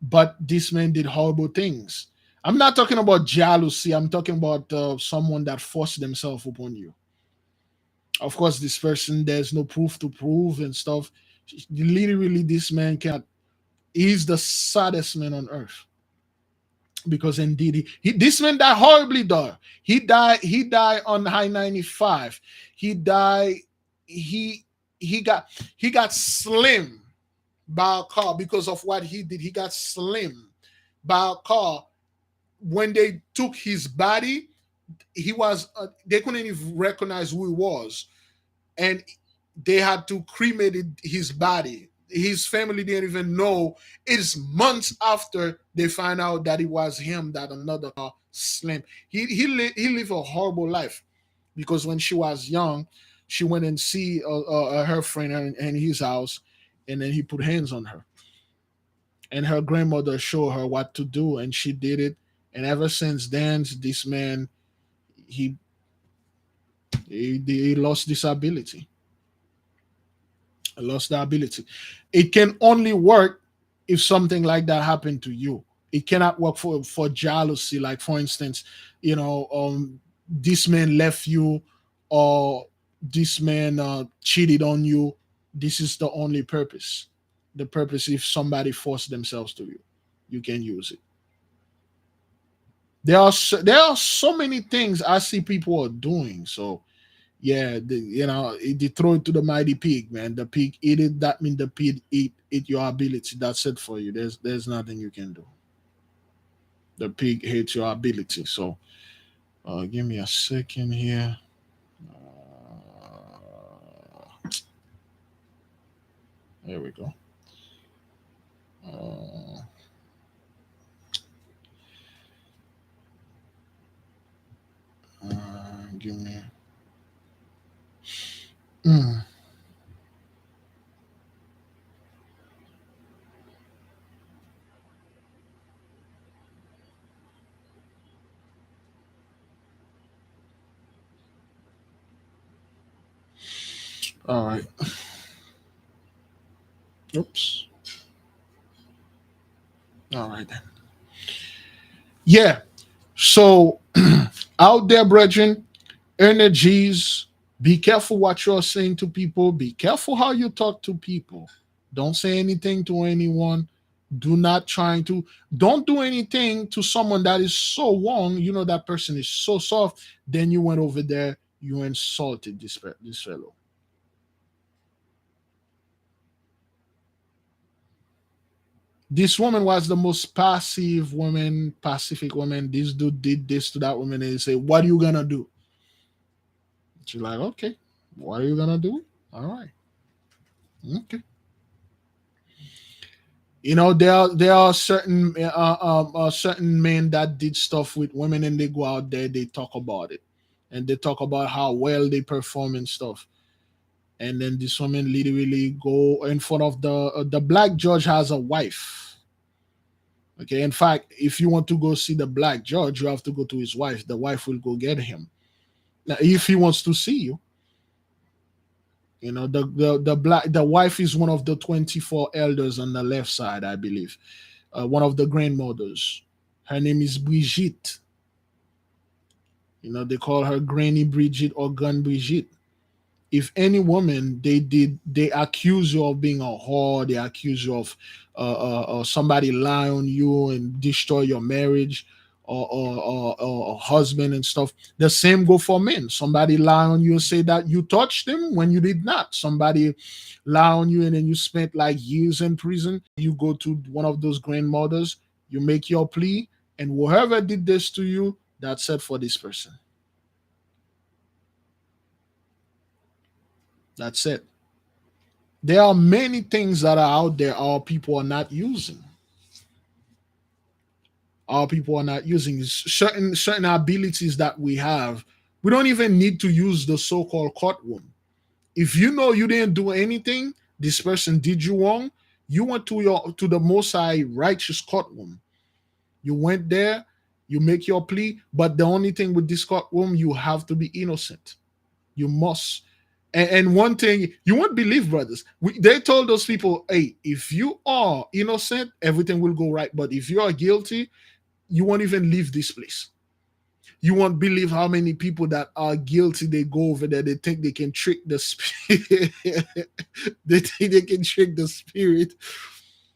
But this man did horrible things. I'm not talking about jealousy. I'm talking about someone that forced themselves upon you. Of course, this person, there's no proof to prove and stuff. Literally, this man cannot. He's the saddest man on earth, because indeed this man died horribly. Though he died on high 95. He died. He he got slim by a car because of what he did. He got slim by a car. When they took his body, he was they couldn't even recognize who he was, and they had to cremate his body. His family didn't even know. It's months after they find out that it was him that another car slammed. He lived a horrible life, because when she was young, she went and see her friend in his house, and then he put hands on her, and her grandmother showed her what to do, and she did it. And ever since then, this man, he he lost this ability. Lost the ability. It can only work if something like that happened to you. It cannot work for jealousy. Like for instance, this man left you, or this man cheated on you. This is the only purpose. The purpose, if somebody forced themselves to you, you can use it. There are so many things I see people are doing. So Yeah, they throw it to the mighty pig, man. The pig eat it. That means the pig eat your ability. That's it for you. There's nothing you can do. The pig hates your ability. So, give me a second here. There we go. Uh, Give me. Mm, all right. Oops. All right then. Yeah. So out there, brethren, energies. Be careful what you're saying to people. Be careful how you talk to people. Don't say anything to anyone. Do not trying to. Don't do anything to someone that is so wrong. You know that person is so soft. Then you went over there. You insulted this fellow. This woman was the most passive woman, pacific woman. This dude did this to that woman, and he say, "What are you gonna do?" She's like, "Okay, what are you gonna do?" All right, okay. There are certain men that did stuff with women, and they go out there, they talk about it, and they talk about how well they perform and stuff. And then this woman literally go in front of the black judge has a wife. Okay, in fact, if you want to go see the black judge, you have to go to his wife. The wife will go get him. Now, if he wants to see you, the wife is one of the 24 elders on the left side, I believe. One of the grandmothers. Her name is Brigitte. They call her Granny Brigitte or Gun Brigitte. If any woman they accuse you of being a whore, they accuse you of somebody lie on you and destroy your marriage, or husband and stuff. The same go for men. Somebody lie on you and say that you touched them when you did not. Somebody lie on you and then you spent like years in prison. You go to one of those grandmothers, you make your plea, and whoever did this to you, that's it for this person. That's it. There are many things that are out there our people are not using. Our people are not using certain abilities that we have. We don't even need to use the so-called courtroom. If you know you didn't do anything, this person did you wrong, you went to the most high righteous courtroom. You went there, you make your plea, but the only thing with this courtroom, you have to be innocent. You must. And one thing you won't believe, brothers. They told those people, "Hey, if you are innocent, everything will go right. But if you are guilty, you won't even leave this place." You won't believe how many people that are guilty. They go over there. They think they can trick the spirit. They think they can trick the spirit.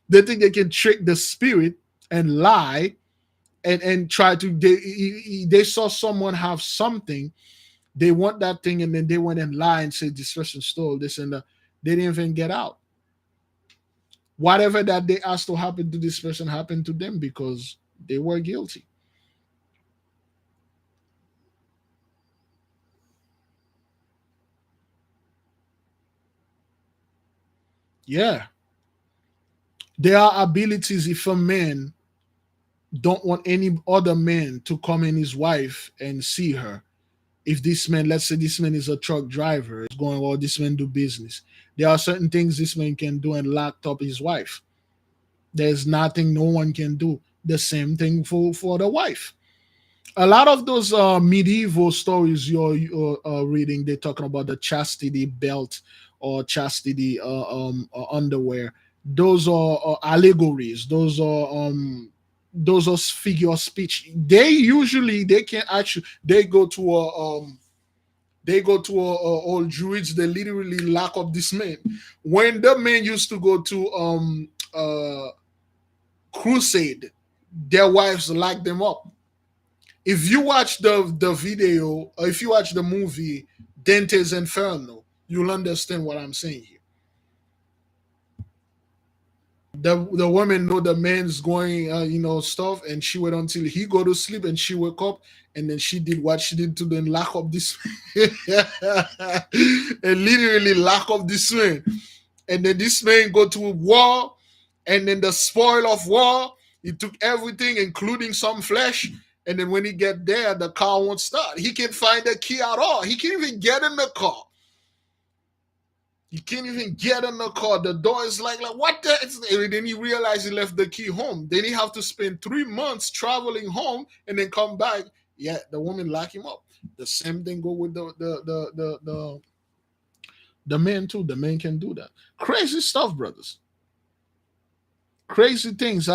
They think they can trick the spirit and lie and try to. They saw someone have something, they want that thing, and then they went and lie and say this person stole this and that. They didn't even get out. Whatever that they asked to happen to this person happened to them because they were guilty. Yeah. There are abilities if a man don't want any other man to come in his wife and see her. If this man, let's say this man is a truck driver, is going, well, this man do business. There are certain things this man can do and locked up his wife. There's nothing no one can do. The same thing for the wife. A lot of those medieval stories you're reading, they're talking about the chastity belt or chastity underwear. Those are allegories. Those are figure of speech. They usually they can actually they go to old druids. They literally lock up this man. When the men used to go to crusade, their wives lock them up. If you watch the video, or if you watch the movie Dante's Inferno. You'll understand what I'm saying here. The woman know the man's going, stuff, and she wait until he go to sleep, and she wake up, and then she did what she did to then lock up this, and literally lock up this man, and then this man go to war, and then the spoil of war, he took everything, including some flesh, and then when he get there, the car won't start. He can't find the key at all. He can't even get in the car. You can't even get in the car. The door is like what the? And then he realized he left the key home. Then he have to spend 3 months traveling home and then come back. Yeah, the woman lock him up. The same thing go with the man too. The man can do that. Crazy stuff, brothers. Crazy things.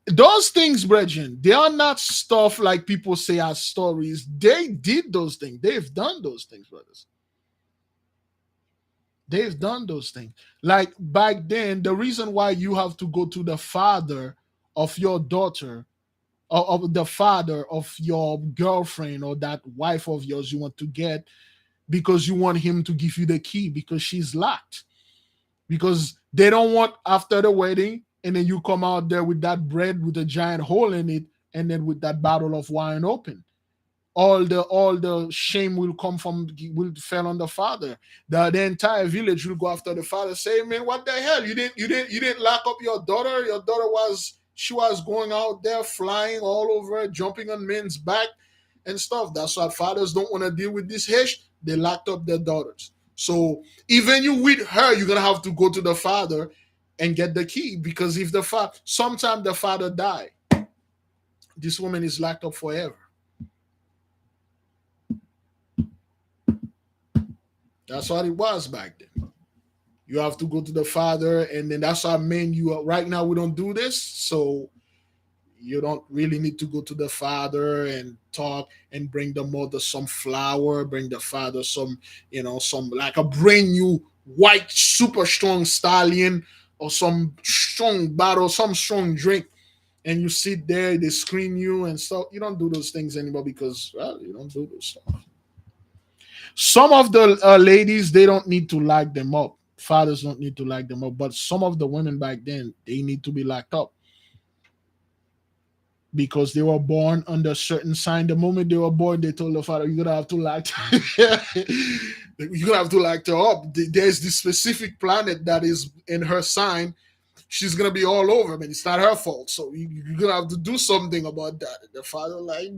Those things, brethren, they are not stuff like people say as stories. They did those things. They've done those things, brothers. They've done those things. Like back then, the reason why you have to go to the father of your daughter, or of the father of your girlfriend or that wife of yours you want to get, because you want him to give you the key because she's locked. Because they don't want after the wedding, and then you come out there with that bread with a giant hole in it, and then with that bottle of wine open. All the shame will come from, will fell on the father. The entire village will go after the father, say, man, what the hell, you didn't lock up your daughter. Your daughter was going out there flying all over, jumping on men's back and stuff. That's why fathers don't want to deal with this hish. They locked up their daughters. So even you with her, you're gonna have to go to the father and get the key, because if the father, sometime the father die, this woman is locked up forever. That's what it was back then. You have to go to the father, and then that's why men, you are right now we don't do this, so you don't really need to go to the father and talk and bring the mother some flour, bring the father some, some like a brand new white super strong stallion or some strong bottle, some strong drink, and you sit there, they screen you and stuff. You don't do those things anymore because, well, you don't do those stuff. Some of the ladies, they don't need to lock them up. Fathers don't need to lock them up, but some of the women back then, they need to be locked up because they were born under a certain sign. The moment they were born, they told the father, "You're gonna have to lock, you're gonna have to lock her up." There's this specific planet that is in her sign. She's gonna be all over, man. It's not her fault, so you're gonna have to do something about that. And the father, like,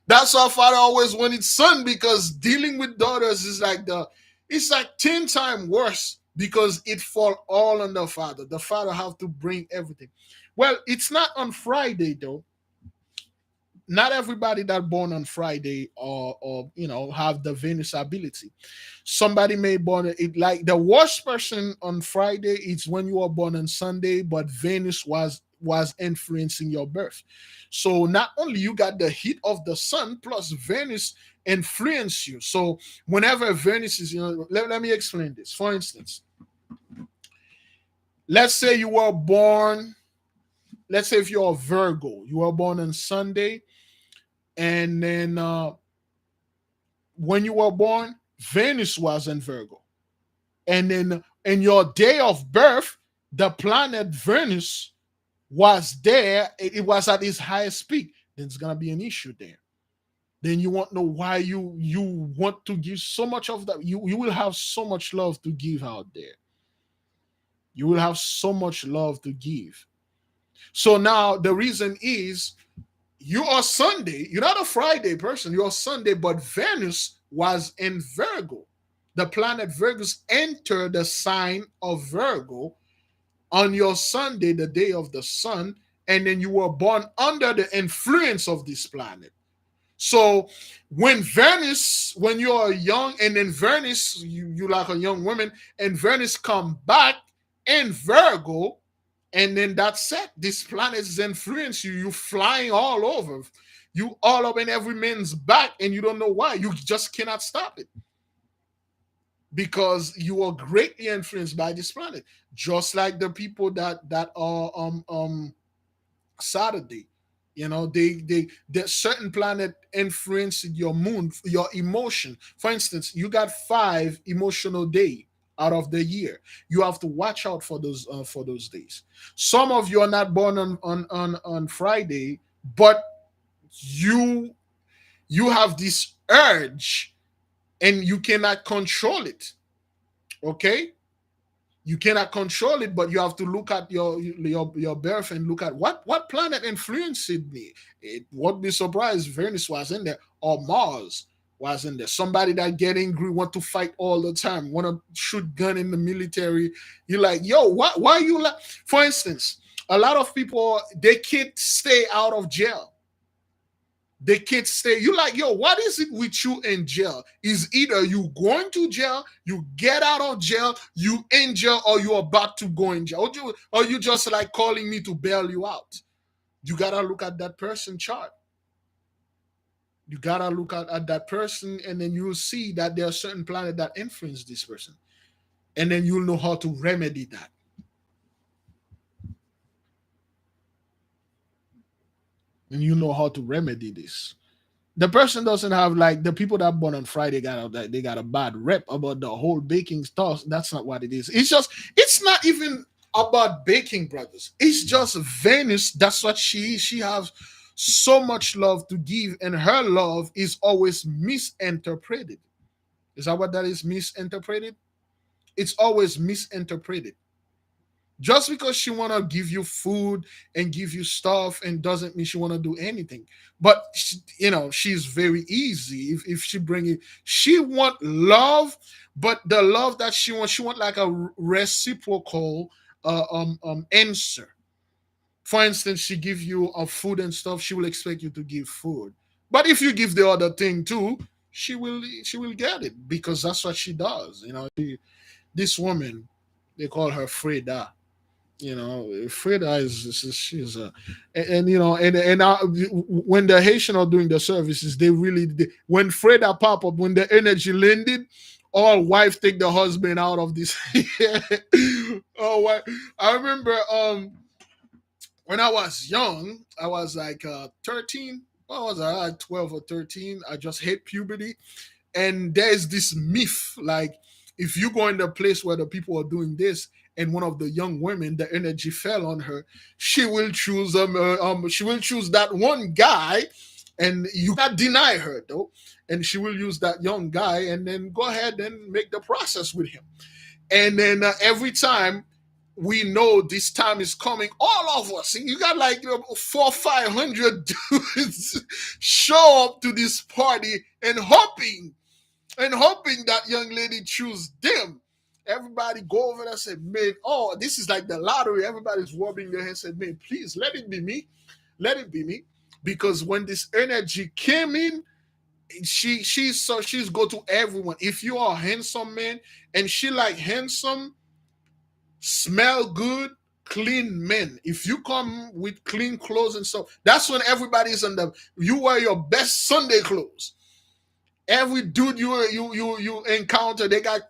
that's why father always wanted son, because dealing with daughters is it's like 10 times worse because it fall all on the father. The father have to bring everything. Well, it's not on Friday though. Not everybody that born on Friday or have the Venus ability. Somebody may born it, like the worst person on Friday is when you are born on Sunday, but Venus was influencing your birth. So not only you got the heat of the sun, plus Venus influence you. So whenever Venus is, let me explain this. For instance, let's say you were born, let's say if you're a Virgo, you were born on Sunday, and then when you were born, Venus was in Virgo. And then in your day of birth, the planet Venus was there. It was at its highest peak. Then it's going to be an issue there. Then you won't know why you want to give so much of that. You will have so much love to give out there. You will have so much love to give. So now the reason is, you are Sunday. You're not a Friday person. You're Sunday, but Venus was in Virgo. The planet Virgus entered the sign of Virgo on your Sunday, the day of the sun, and then you were born under the influence of this planet. So when you're young, and then Venus, you like a young woman, and Venus come back in Virgo, and then that's it. This planet is influence you. You flying all over. You all up in every man's back, and you don't know why. You just cannot stop it. Because you are greatly influenced by this planet. Just like the people that are Saturday. There's certain planet influence your moon, your emotion. For instance, you got 5 emotional day out of the year. You have to watch out for those days. Some of you are not born on Friday, but you you have this urge and you cannot control it. Okay, you cannot control it, but you have to look at your birth and look at what planet influenced me. It won't be surprised Venus was in there, or Mars was in there. Somebody that get angry, want to fight all the time, want to shoot gun in the military. You're like, yo, why you like? For instance, a lot of people, they can't stay out of jail. They can't stay. You like, yo, what is it with you in jail? Is either you going to jail, you get out of jail, you in jail, or you about to go in jail. Or you just like calling me to bail you out. You gotta look at that person chart. You gotta look at that person, and then you'll see that there are certain planets that influence this person. And then you'll know how to remedy that. And you know how to remedy this. The person doesn't have, like, the people that born on Friday got a bad rep about the whole baking stuff. That's not what it is. It's not even about baking, brothers. It's just Venus. That's what she is. She has so much love to give, and her love is always misinterpreted. Is that what that is? Misinterpreted? It's always misinterpreted. Just because she want to give you food and give you stuff and doesn't mean she want to do anything. But she's very easy. If she bring it, she want love, but the love that she want like a reciprocal answer. For instance, she give you a food and stuff, she will expect you to give food. But if you give the other thing too, she will get it, because that's what she does. This woman, they call her Freda. Freda she's a, and when the Haitian are doing the services, when Freda pop up, when the energy landed, all wife take the husband out of this. Oh, what I remember, when I was young, I was like 13. What was I? Like 12 or 13. I just hit puberty, and there's this myth, like, if you go in the place where the people are doing this, and one of the young women, the energy fell on her, she will choose that one guy, and you cannot deny her though, and she will use that young guy and then go ahead and make the process with him. And then every time we know this time is coming, all of us, you got like 400-500 dudes show up to this party and hoping that young lady choose them. Everybody go over there and say, man, oh, this is like the lottery. Everybody's rubbing their hands and say, man, please let it be me. Let it be me. Because when this energy came in, she's go to everyone. If you are a handsome man and she like handsome, smell good, clean men. If you come with clean clothes and stuff, that's when everybody's you wear your best Sunday clothes. Every dude you encounter, they got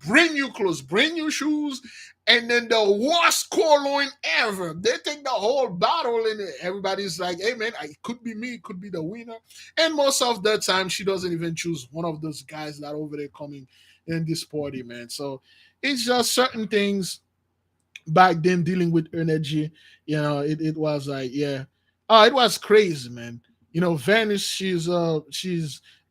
brand new clothes, brand new shoes, and then the worst cologne ever. They take the whole bottle in it. Everybody's like, hey man, it could be me, it could be the winner. And most of the time, she doesn't even choose one of those guys that over there coming in this party, man. So it's just certain things back then dealing with energy. It was like, yeah. Oh, it was crazy, man. Venus, she's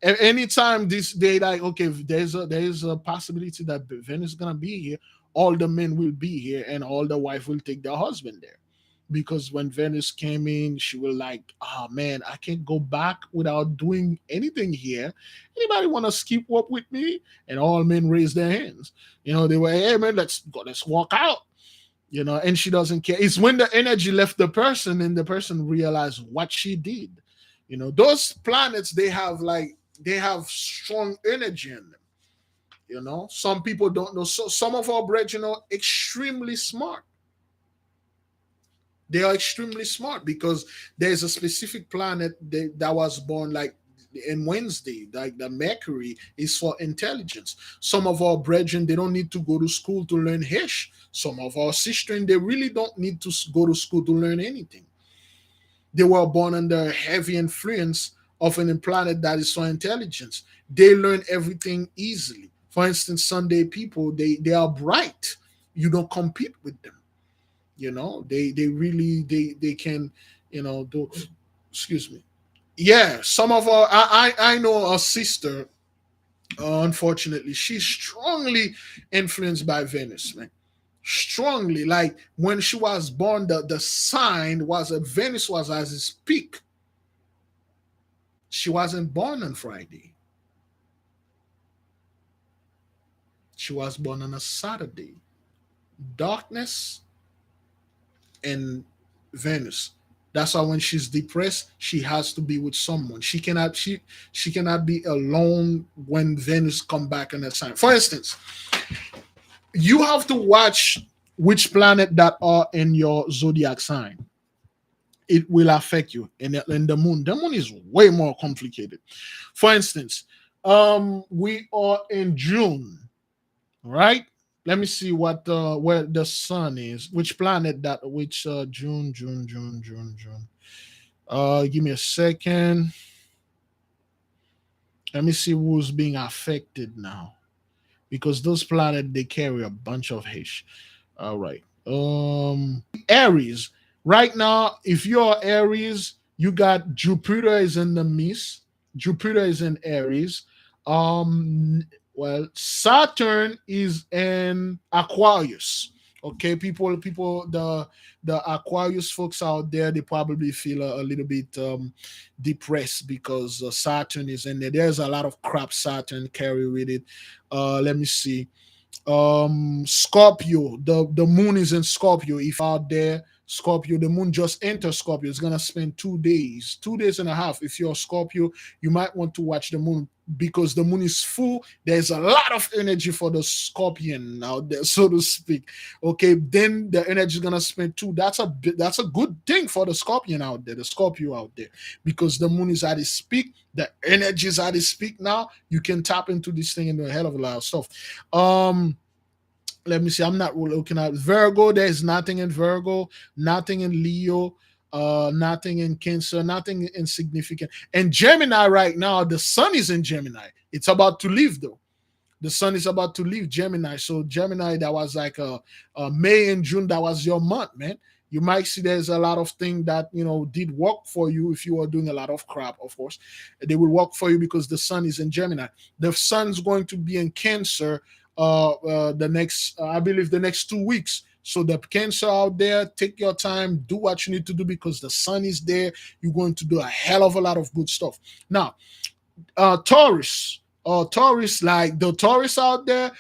anytime this day, like, okay, there's a possibility that Venus is gonna be here, all the men will be here and all the wife will take their husband there. Because when Venus came in, she will like, oh man, I can't go back without doing anything here. Anybody want to skip up with me? And all men raise their hands. They were, hey man, let's go, let's walk out. And she doesn't care. It's when the energy left the person and the person realized what she did. Those planets, they have strong energy in them. Some people don't know. So some of our brethren are extremely smart. They are extremely smart because there's a specific planet that was born like in Wednesday, like the Mercury is for intelligence. Some of our brethren, they don't need to go to school to learn Hish. Some of our sisters, they really don't need to go to school to learn anything. They were born under heavy influence of an planet that is so intelligent. They learn everything easily. For instance, Sunday people, they are bright. You don't compete with them. They really they can, do. Excuse me. Yeah, some of our I know a sister. Unfortunately, she's strongly influenced by Venus, man. Strongly, like when she was born, the sign was Venus was at its peak. She wasn't born on Friday. She was born on a Saturday. Darkness and Venus. That's why when she's depressed, she has to be with someone. She cannot be alone when Venus come back in that sign. For instance, you have to watch which planet that are in your zodiac sign. It will affect you. And the moon. The moon is way more complicated. For instance, we are in June, right? Let me see what where the sun is. Which planet that? Which June. Give me a second. Let me see who's being affected now, because those planets they carry a bunch of H. All right. Aries. Right now, if you're Aries, you got Jupiter is in the Mist. Jupiter is in Aries. Um, well, Saturn is in Aquarius. Okay, people, the Aquarius folks out there, they probably feel a little bit depressed because Saturn is in there. There's a lot of crap Saturn carry with it. Let me see. Scorpio, the moon is in Scorpio. If out there, Scorpio, the moon just entered Scorpio. It's gonna spend 2 days, 2 days and a half. If you're a Scorpio, you might want to watch the moon because the moon is full. There's a lot of energy for the scorpion out there, so to speak. Okay, then the energy is gonna spend two. That's a good thing for the scorpion out there, the Scorpio out there, because the moon is at its peak. The energy is at its peak now. You can tap into this thing and do a hell of a lot of stuff. Let me see. I'm not looking at Virgo. There's nothing in Virgo, nothing in Leo, nothing in Cancer, nothing insignificant. And Gemini right now, the sun is in Gemini. It's about to leave though. The sun is about to leave Gemini. So Gemini, that was like a May and June. That was your month, man. You might see there's a lot of things that did work for you if you are doing a lot of crap. Of course, they will work for you because the sun is in Gemini. The sun's going to be in Cancer the next I believe the next 2 weeks. So the Cancer out there, take your time, do what you need to do because the sun is there. You're going to do a hell of a lot of good stuff. Now, Taurus, like the Taurus out there,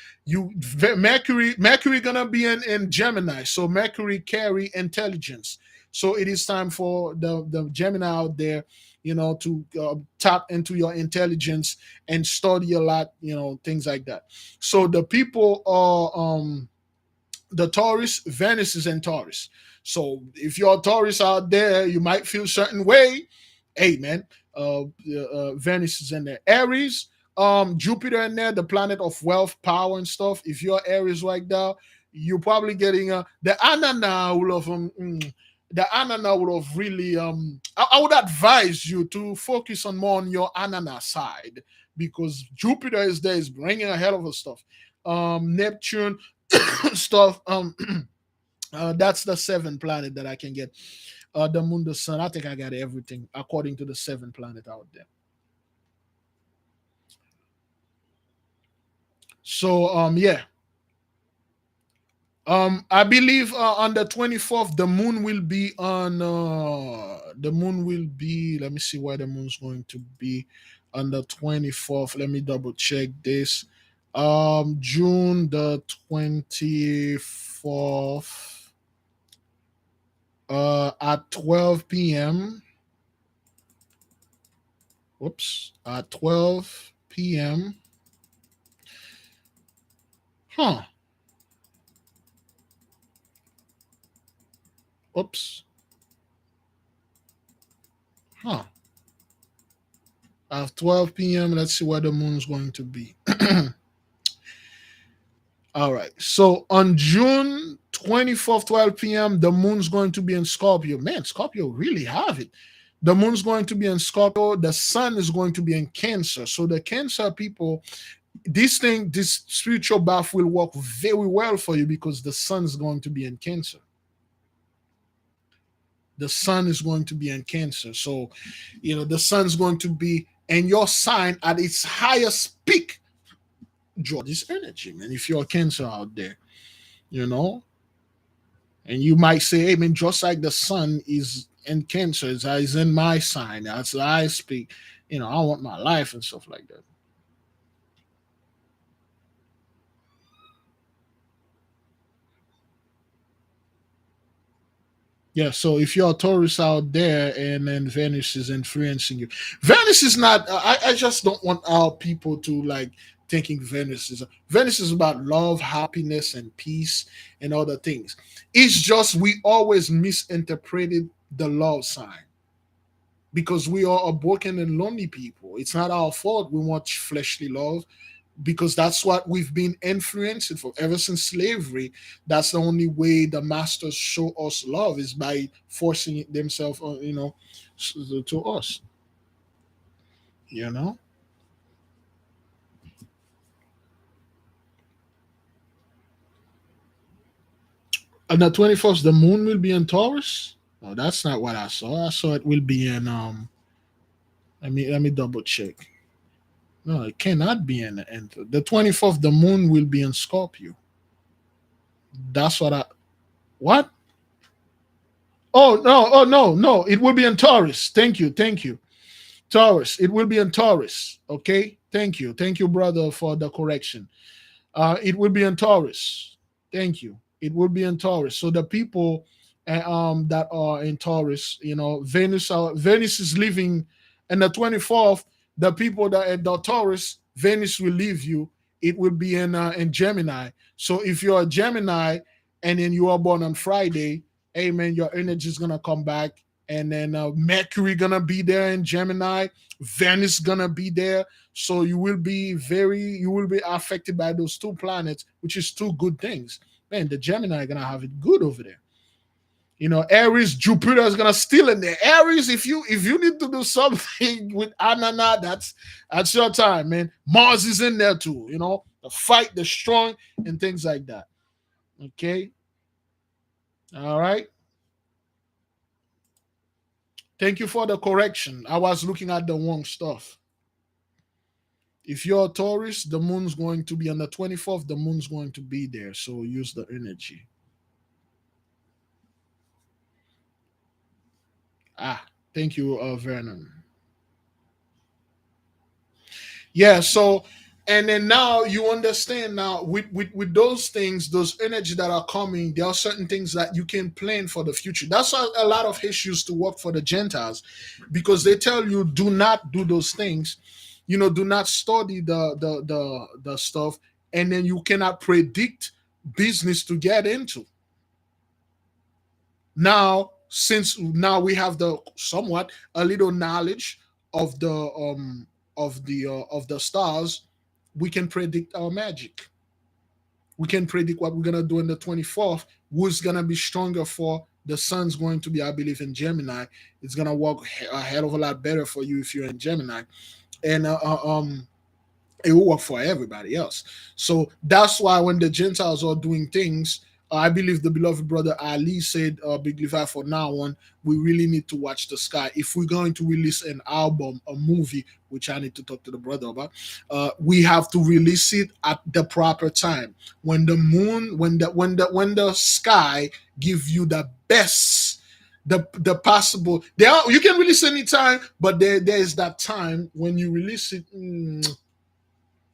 Mercury gonna be in Gemini. So Mercury carry intelligence. So it is time for the Gemini out there, to tap into your intelligence and study a lot, things like that. So the people are the Taurus. Venus is in Taurus. So if you're a Taurus out there, you might feel a certain way. Hey man, Venus is in there. Aries, Jupiter in there, the planet of wealth, power, and stuff. If you're Aries right now, you're probably getting the Anana will of the Anana would have really I would advise you to focus on more on your Anana side because Jupiter is there, is bringing a hell of a stuff. Neptune stuff. That's the seventh planet that I can get. The moon, the sun. I think I got everything according to the seven planet out there. So yeah. I believe on the 24th the moon will be, let me see where the moon's going to be on the 24th. Let me double check this. June the 24th at 12 p.m. Whoops, at 12 p.m. Huh. Oops. Huh. At 12 p.m., let's see where the moon's going to be. All right. So on June 24th, 12 p.m., the moon's going to be in Scorpio. Man, Scorpio really have it. The moon's going to be in Scorpio. The sun is going to be in Cancer. So the Cancer people, this spiritual bath will work very well for you because the sun is going to be in Cancer. The sun is going to be in Cancer. So, the sun's going to be in your sign at its highest peak. Draw this energy, man. If you're a Cancer out there, you know, and you might say, hey, man, just like the sun is in Cancer, is in my sign, as I speak, I want my life and stuff like that. Yeah, so if you're a Taurus out there and then Venus is influencing you, Venus is not. I just don't want our people to like thinking Venus is about love, happiness, and peace and other things. It's just we always misinterpreted the love sign because we are a broken and lonely people. It's not our fault. We want fleshly love because that's what we've been influenced for ever since slavery. That's the only way the masters show us love is by forcing it themselves, to us. You know. On the 21st, the moon will be in Taurus. No, that's not what I saw. I saw it will be in. Let me double check. No, it cannot be in the 24th. The moon will be in Scorpio. That's what I. What? Oh no! Oh no! No! It will be in Taurus. Thank you. Thank you. Taurus. It will be in Taurus. Okay. Thank you. Thank you, brother, for the correction. It will be in Taurus. Thank you. It will be in Taurus. So the people that are in Taurus, Venus is leaving, and the 24th, the people that are in the Taurus, Venus will leave you. It will be in Gemini. So if you're a Gemini and then you are born on Friday, hey man, your energy is gonna come back, and then Mercury gonna be there in Gemini, Venus gonna be there. So you will be affected by those two planets, which is two good things. Man, the Gemini gonna have it good over there. Aries, Jupiter is gonna steal in there. Aries, if you need to do something with Anana, that's your time, man. Mars is in there too. The fight, the strong, and things like that. Okay. All right. Thank you for the correction. I was looking at the wrong stuff. If you're a Taurus, the moon's going to be on the 24th, the moon's going to be there. So use the energy. Thank you, Vernon. Yeah, so and then now you understand now with those things, those energy that are coming, there are certain things that you can plan for the future. That's why a lot of issues to work for the Gentiles, because they tell you do not do those things, do not study the stuff, and then you cannot predict business to get into. Now, since now we have the somewhat a little knowledge of the stars, we can predict our magic. We can predict what we're gonna do in the 24th. Who's gonna be stronger for the sun's going to be, I believe, in Gemini. It's gonna work a hell of a lot better for you if you're in Gemini, and it will work for everybody else. So that's why when the Gentiles are doing things, I believe the beloved brother Ali said, Big Levi, for now on, we really need to watch the sky. If we're going to release an album, a movie, which I need to talk to the brother about, we have to release it at the proper time. When the moon, when the sky give you the best, the possible, you can release anytime, but there is that time when you release it.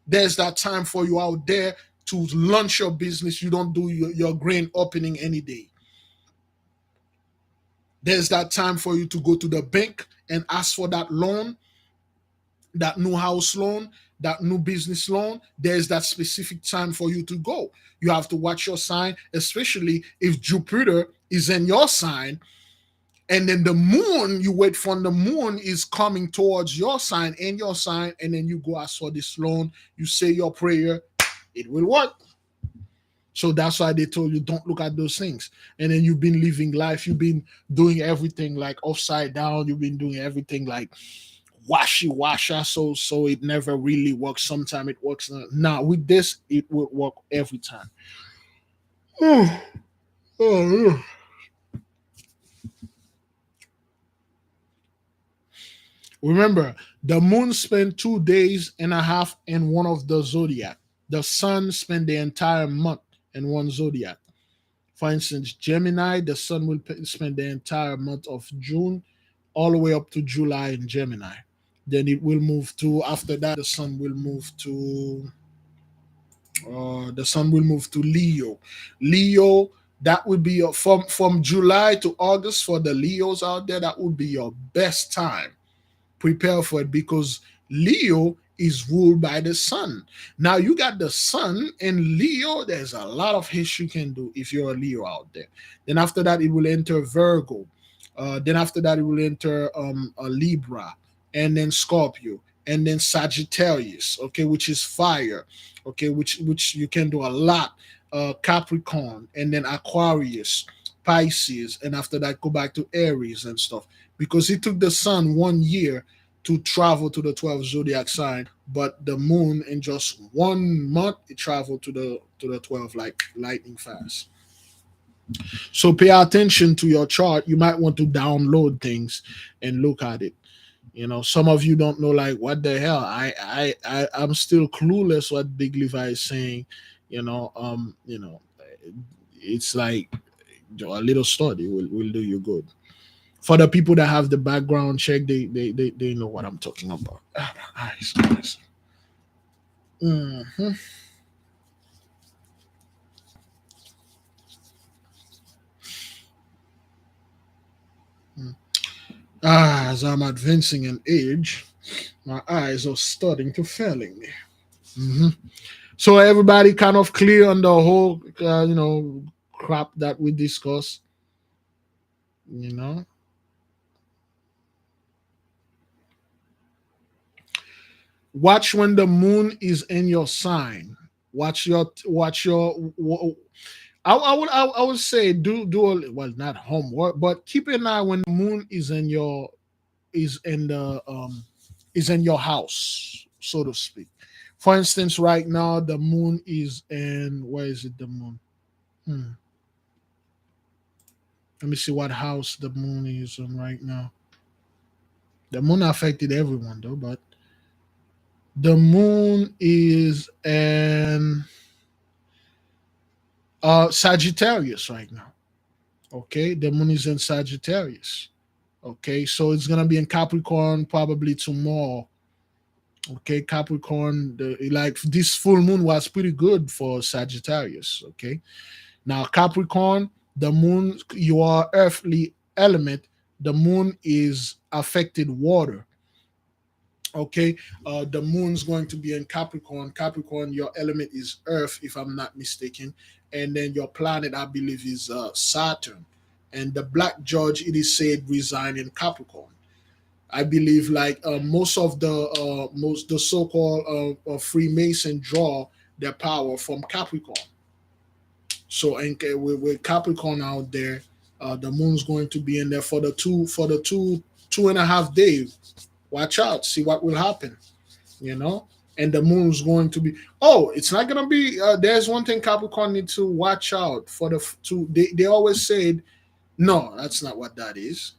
There's that time for you out there to launch your business. You don't do your grand opening any day. There's that time for you to go to the bank and ask for that loan, that new house loan, that new business loan. There's that specific time for you to go. You have to watch your sign, especially if Jupiter is in your sign. And then the moon, you wait for the moon is coming towards your sign and your sign, and then you go ask for this loan. You say your prayer, it will work. So that's why they told you don't look at those things. And then you've been living life, you've been doing everything like upside down, you've been doing everything like washy washa, so it never really works. Sometimes it works. Now with this, it will work every time. Oh, remember, the moon spent 2 days and a half in one of the zodiac. The sun spent the entire month in one zodiac. For instance, Gemini, the sun will spend the entire month of June all the way up to July in Gemini. Then it will move to, after that, the sun will move to Leo. Leo, that would be your, from July to August for the Leos out there. That would be your best time. Prepare for it because Leo is ruled by the sun. Now you got the sun in Leo. There's a lot of history you can do if you're a Leo out there. Then after that, it will enter Virgo. Then after that, it will enter a Libra, and then Scorpio, and then Sagittarius. Okay, which is fire. Okay, which you can do a lot. Capricorn, and then Aquarius, Pisces, and after that, go back to Aries and stuff. Because it took the sun 1 year to travel to the 12th zodiac sign, but the moon in just 1 month it traveled to the 12 like lightning fast. So pay attention to your chart. You might want to download things and look at it. Some of you don't know, like, what the hell. I'm still clueless what Big Levi is saying. It's like a little study will do you good. For the people that have the background check, they know what I'm talking about. Eyes. Mm-hmm. As I'm advancing in age, my eyes are starting to failing me. Mm-hmm. So everybody kind of clear on the whole, crap that we discuss. You know, watch when the moon is in your sign. Watch your. I would say well, not homework, but keep an eye when the moon is in the is in your house, so to speak. For instance, right now the moon is in, where is it? The moon. Hmm. Let me see what house the moon is in right now. The moon affected everyone though, but the moon is in Sagittarius right now. Okay, the moon is in Sagittarius. Okay, so it's gonna be in Capricorn probably tomorrow. Okay, Capricorn, like this full moon was pretty good for Sagittarius. Okay, now Capricorn, the moon, your earthly element, the moon is affected water. Okay, the moon's going to be in Capricorn. Capricorn, your element is earth, if I'm not mistaken, and then your planet, I believe, is Saturn. And the black judge, it is said, reside in Capricorn. I believe, like, most the so-called Freemason draw their power from Capricorn. So, and with Capricorn out there, the moon's going to be in there for the two and a half days. Watch out, see what will happen. You know, and the moon's going to be. Oh, it's not gonna be. There's one thing Capricorn need to watch out for. They always said, no, that's not what that is.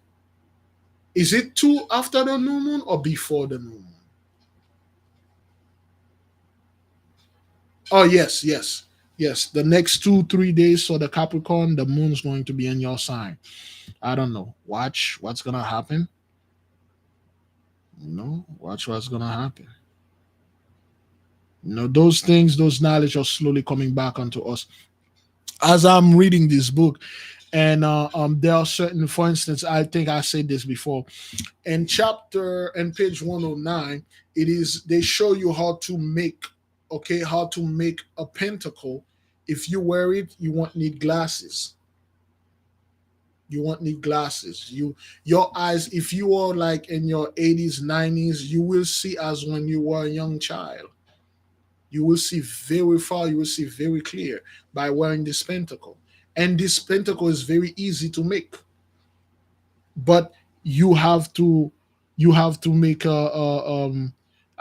Is it two after the new moon or before the new moon? Oh, yes. The next 2 3 days for the Capricorn, the moon's going to be in your sign. I don't know. Watch what's gonna happen. Watch what's gonna happen. Those things, those knowledge are slowly coming back onto us. As I'm reading this book, and there are certain, for instance, I think I said this before, in chapter and page 109, it is they show you how to make, okay, how to make a pentacle. If you wear it, you won't need glasses. You won't need glasses. Your eyes, if you are like in your 80s 90s, you will see as when you were a young child. You will see very far, you will see very clear by wearing this pentacle. And this pentacle is very easy to make, but you have to make a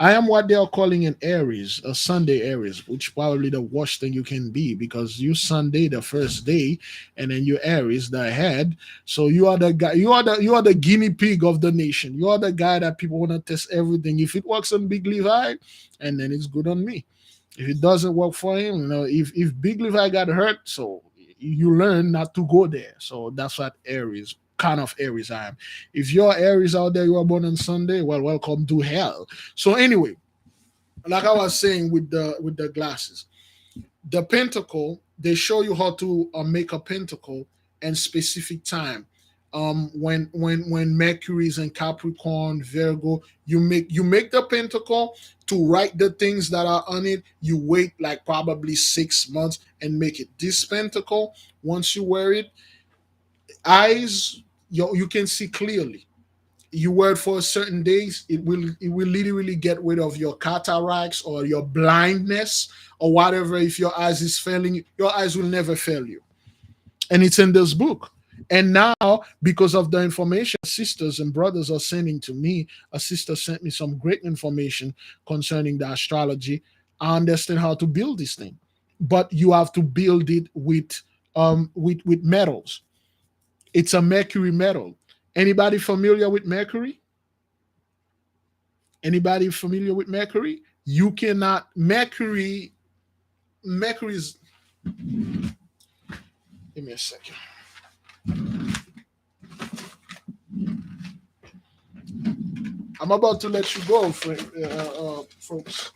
I am what they are calling an Aries, a Sunday Aries, which probably the worst thing you can be, because you Sunday the first day, and then you Aries the head. So you are the guy, you are the guinea pig of the nation. You are the guy that people want to test everything. If it works on Big Levi, and then it's good on me. If it doesn't work for him, if Big Levi got hurt, so you learn not to go there. So that's what Aries, kind of Aries I am. If you're Aries out there, you are born on Sunday, well, welcome to hell. So anyway, like I was saying with the glasses, the pentacle, they show you how to make a pentacle and specific time. When Mercury is in Capricorn, Virgo, you make the pentacle to write the things that are on it. You wait like probably 6 months and make it. This pentacle, once you wear it, eyes, you can see clearly. You wear it for certain days, it will literally get rid of your cataracts or your blindness or whatever. If your eyes is failing, your eyes will never fail you. And it's in this book. And now, because of the information sisters and brothers are sending to me, a sister sent me some great information concerning the astrology. I understand how to build this thing, but you have to build it with metals. It's a mercury metal. Anybody familiar with mercury? Anybody familiar with mercury? You cannot mercury is. Give me a second. I'm about to let you go, folks.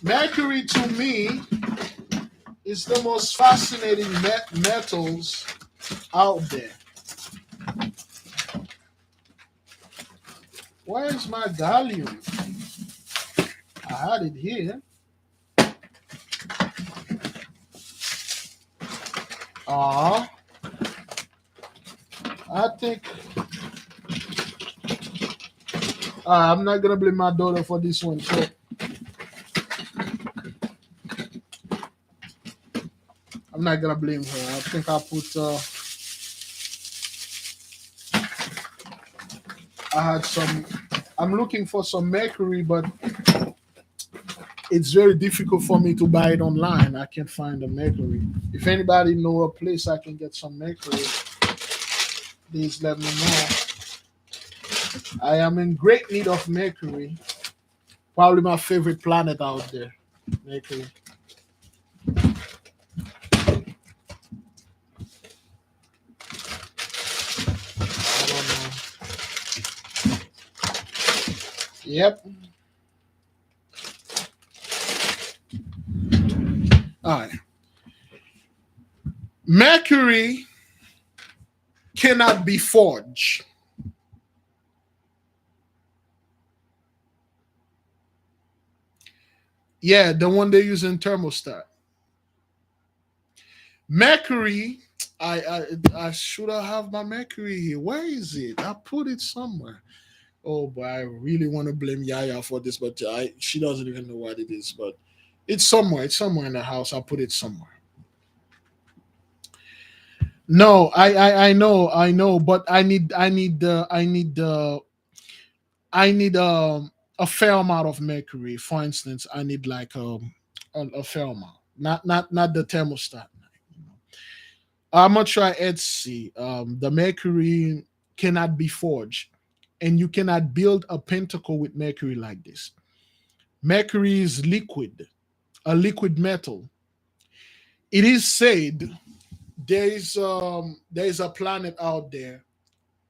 Mercury to me is the most fascinating metals out there. Where is my gallium? I had it here. I think I'm not gonna blame my daughter for this one. So I'm not gonna blame her. I think I put. I had some. I'm looking for some mercury, but it's very difficult for me to buy it online. I can't find the mercury. If anybody know a place I can get some mercury, please let me know. I am in great need of mercury. Probably my favorite planet out there, Mercury. I don't know. Yep. All right. Mercury cannot be forged. Yeah, the one they use in thermostat. Mercury, I should have my mercury here. Where is it? I put it somewhere. Oh, but I really want to blame Yaya for this, but she doesn't even know what it is. But it's somewhere. It's somewhere in the house. I put it somewhere. No, I know, but I need a fair amount of mercury. For instance, I need like a fair amount, not the thermostat. I'm gonna try Etsy. The mercury cannot be forged, and you cannot build a pentacle with mercury like this. Mercury is liquid, a liquid metal. It is said there is a planet out there.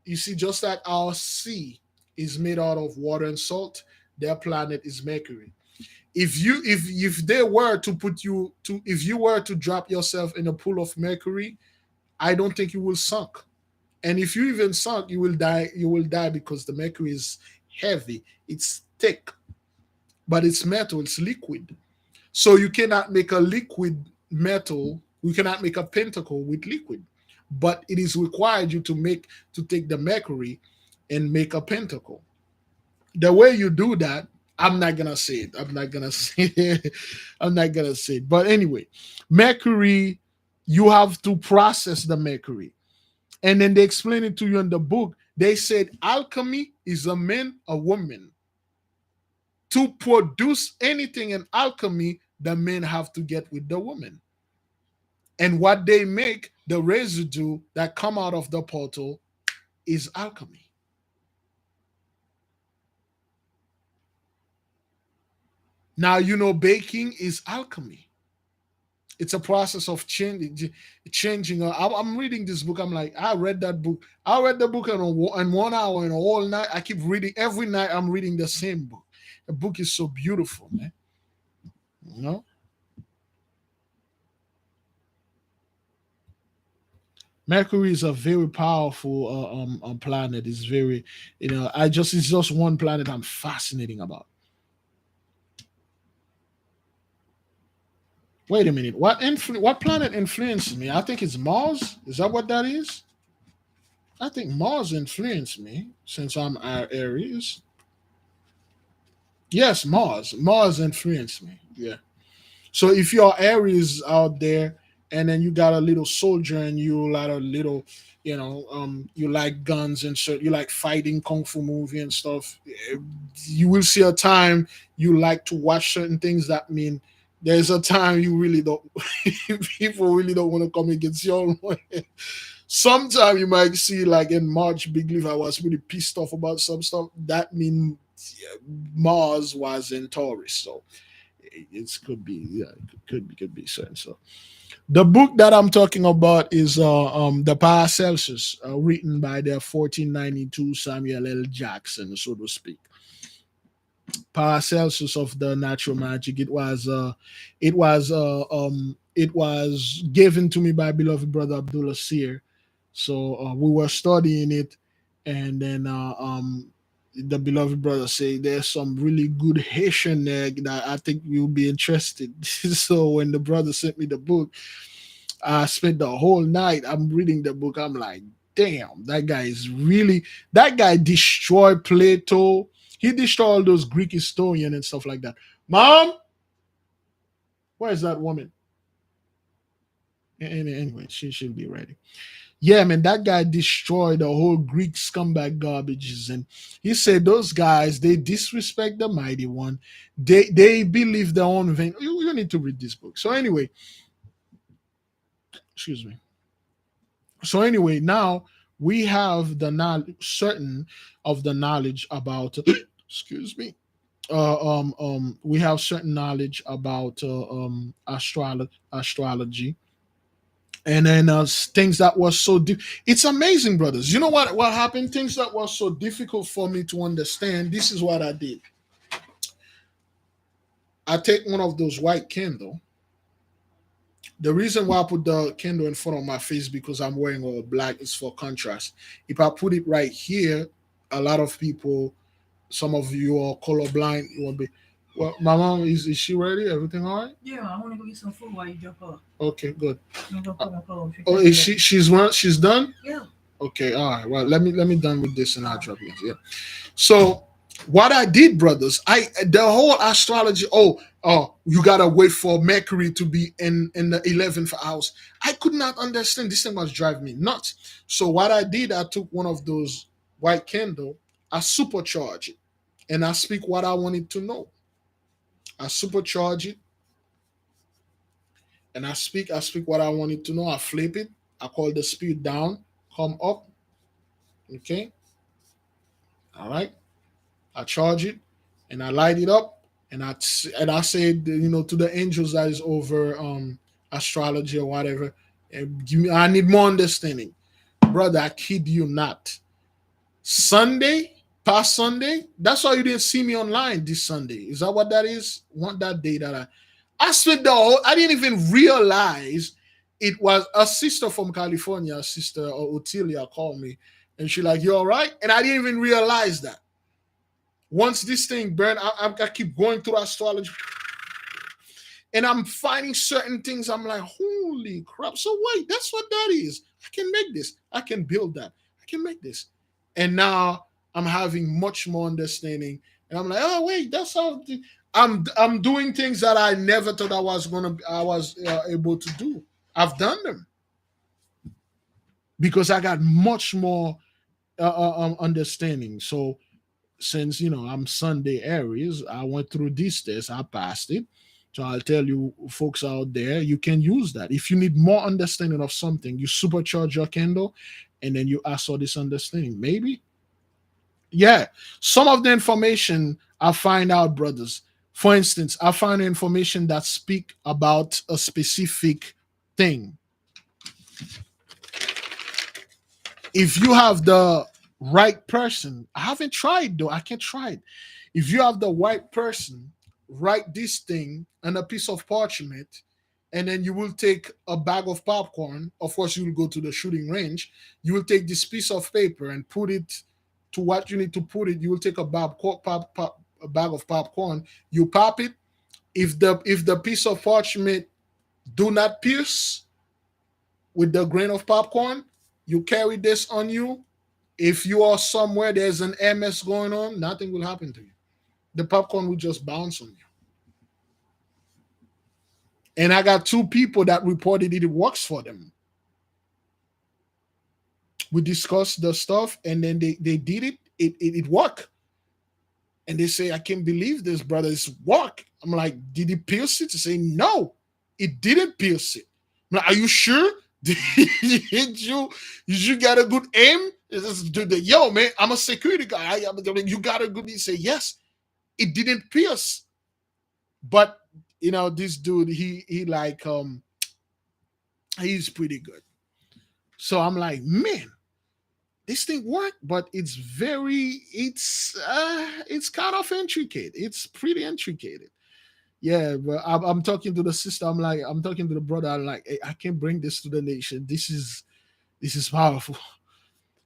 You see, just like our sea is made out of water and salt, their planet is Mercury. If they were to put you to if you were to drop yourself in a pool of mercury, I don't think you will sunk. And if you even sunk, you will die. You will die because the mercury is heavy. It's thick, but it's metal. It's liquid. So you cannot make a liquid metal. You cannot make a pentacle with liquid. But it is required you to take the mercury and make a pentacle. The way you do that, I'm not gonna say it. I'm not gonna say it. I'm not gonna say it. But anyway, Mercury, you have to process the Mercury. And then they explain it to you in the book. They said alchemy is a man, a woman. To produce anything in alchemy, the men have to get with the woman. And what they make, the residue that come out of the portal, is alchemy. Now you know baking is alchemy. It's a process of changing. I'm reading this book. I'm like, I read that book. I read the book in 1 hour and all night. I keep reading every night. I'm reading the same book. The book is so beautiful, man. You know, Mercury is a very powerful planet. It's very, it's just one planet I'm fascinating about. Wait a minute. What planet influences me? I think it's Mars. Is that what that is? I think Mars influenced me since I'm Aries. Yes, Mars. Mars influenced me. Yeah. So if you're Aries out there, and then you got a little soldier, and you like a little, you like guns and shit, you like fighting kung fu movie and stuff. You will see a time you like to watch certain things. That mean there's a time you really don't. People really don't want to come against you. Sometime you might see like in March, Big Leaf, I was really pissed off about some stuff. That means Mars was in Taurus, so it could be, yeah, it could be certain. So the book that I'm talking about is the Paracelsus, written by the 1492 Samuel L. Jackson, so to speak. Paracelsus of the natural magic. It was given to me by beloved brother Abdullah Seer. So we were studying it, and then the beloved brother say there's some really good Haitian there that I think you'll be interested. So when the brother sent me the book, I spent the whole night. I'm reading the book. I'm like, damn, that guy destroyed Plato. He destroyed all those Greek historian and stuff like that. Mom, where is that woman? Anyway, she should be ready. Yeah, man, that guy destroyed the whole Greek scumbag garbages, and he said those guys they disrespect the mighty one. They believe their own vein. You need to read this book. So anyway, excuse me. So anyway, now we have the knowledge, certain of the knowledge about. Excuse me. We have certain knowledge about astrology, and then things that was so deep. It's amazing, brothers. You know what happened? Things that was so difficult for me to understand. This is what I did. I take one of those white candle. The reason why I put the candle in front of my face because I'm wearing all black is for contrast. If I put it right here, a lot of people, some of you are colorblind. You won't be. Well, my mom is she ready? Everything all right? Yeah, I want to go get some food while you jump up. Okay, good. I'm gonna put my clothes. Oh, is she's done? Yeah. Okay, all right. Well, let me done with this and I'll drop you. Yeah. So what I did, brothers, the whole astrology. You gotta wait for Mercury to be in the 11th house. I could not understand. This thing was driving me nuts. So what I did, I took one of those white candle, I supercharge it, and I speak what I wanted to know. I supercharge it, and I speak what I wanted to know. I flip it. I call the speed down, come up. Okay, all right. I charge it and I light it up and I say to the angels that is over astrology or whatever, give me I need more understanding. Brother, I kid you not. Sunday, past Sunday, that's why you didn't see me online this Sunday. Is that what that is? Want that day that I spent the whole I didn't even realize it was a sister from California, sister Otilia called me and she like, you all right? And I didn't even realize that. Once this thing burned, I keep going through astrology and I'm finding certain things. I'm like, holy crap. So wait, that's what that is. I can make this. I can build that. I can make this. And now I'm having much more understanding, and I'm like, oh wait, that's how. I'm doing things that I never thought I was able to do. I've done them because I got much more understanding. So since I'm Sunday Aries, I went through this test, I passed it. So I'll tell you, folks out there, you can use that. If you need more understanding of something, you supercharge your candle, and then you ask for this understanding. Maybe, yeah. Some of the information I find out, brothers. For instance, I find information that speak about a specific thing. If you have the right person, I haven't tried though, I can't try it. If you have the right person, write this thing on a piece of parchment, and then you will take a bag of popcorn. Of course, you will go to the shooting range. You will take this piece of paper and put it to what you need to put it. You will take a bag of popcorn. You pop it. If the piece of parchment do not pierce with the grain of popcorn, you carry this on you. If you are somewhere there's an MS going on, nothing will happen to you. The popcorn will just bounce on you. And I got two people that reported it works for them. We discussed the stuff, and then they did it. It worked. And they say, I can't believe this, brother. It's work. I'm like, did it pierce it? They say, no, it didn't pierce it. I'm like, are you sure? Did you got a good aim? Yo, man, I'm a security guy. You got a good. He say, yes, it didn't pierce. But this dude, he like he's pretty good. So I'm like, man, this thing worked, but it's kind of intricate. It's pretty intricate. Yeah, but I'm talking to the sister. I'm talking to the brother. I'm like, hey, I can bring this to the nation. This is powerful.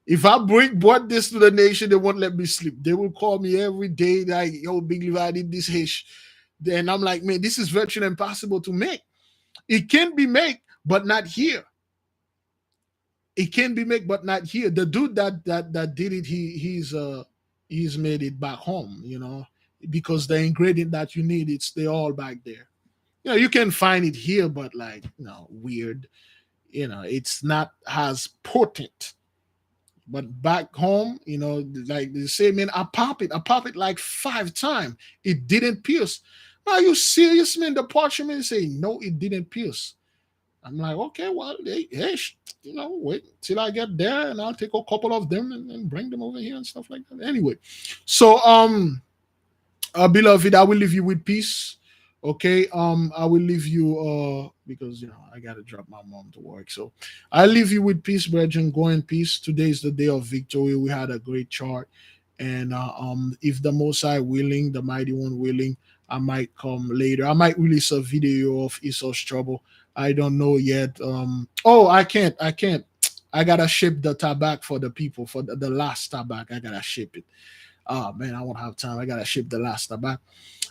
If I brought this to the nation, they won't let me sleep. They will call me every day, like, yo, Big Levi, I did this hish. Then I'm like, man, this is virtually impossible to make. It can be made, but not here. It can be made, but not here. The dude that did it, he's made it back home, because the ingredient that you need, they're all back there. You can find it here, but like, weird. It's not as potent. But back home, like they say, man, I pop it like 5 times. It didn't pierce. Are you serious, man? The parchment say, no, it didn't pierce. I'm like, okay, well, hey, wait till I get there, and I'll take a couple of them and bring them over here and stuff like that. Anyway, so beloved, I will leave you with peace. Okay, I will leave you because I gotta drop my mom to work. So I leave you with peace, brethren. Go in peace. Today is the day of victory. We had a great chart, and if the Most High willing, the Mighty One willing, I might come later. I might release a video of Esau's trouble. I don't know yet. Oh, I can't. I gotta ship the tabac for the people for the last tabac. I gotta ship it. Oh man, I won't have time. I gotta ship the last tabac.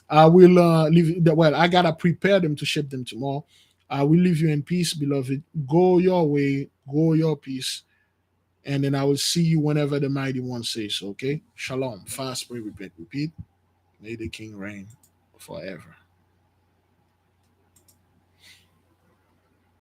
I will leave. Well, I gotta prepare them to ship them tomorrow. I will leave you in peace, beloved. Go your way. Go your peace. And then I will see you whenever the Mighty One says so. Okay. Shalom. Fast, pray, repent, repeat. May the King reign forever.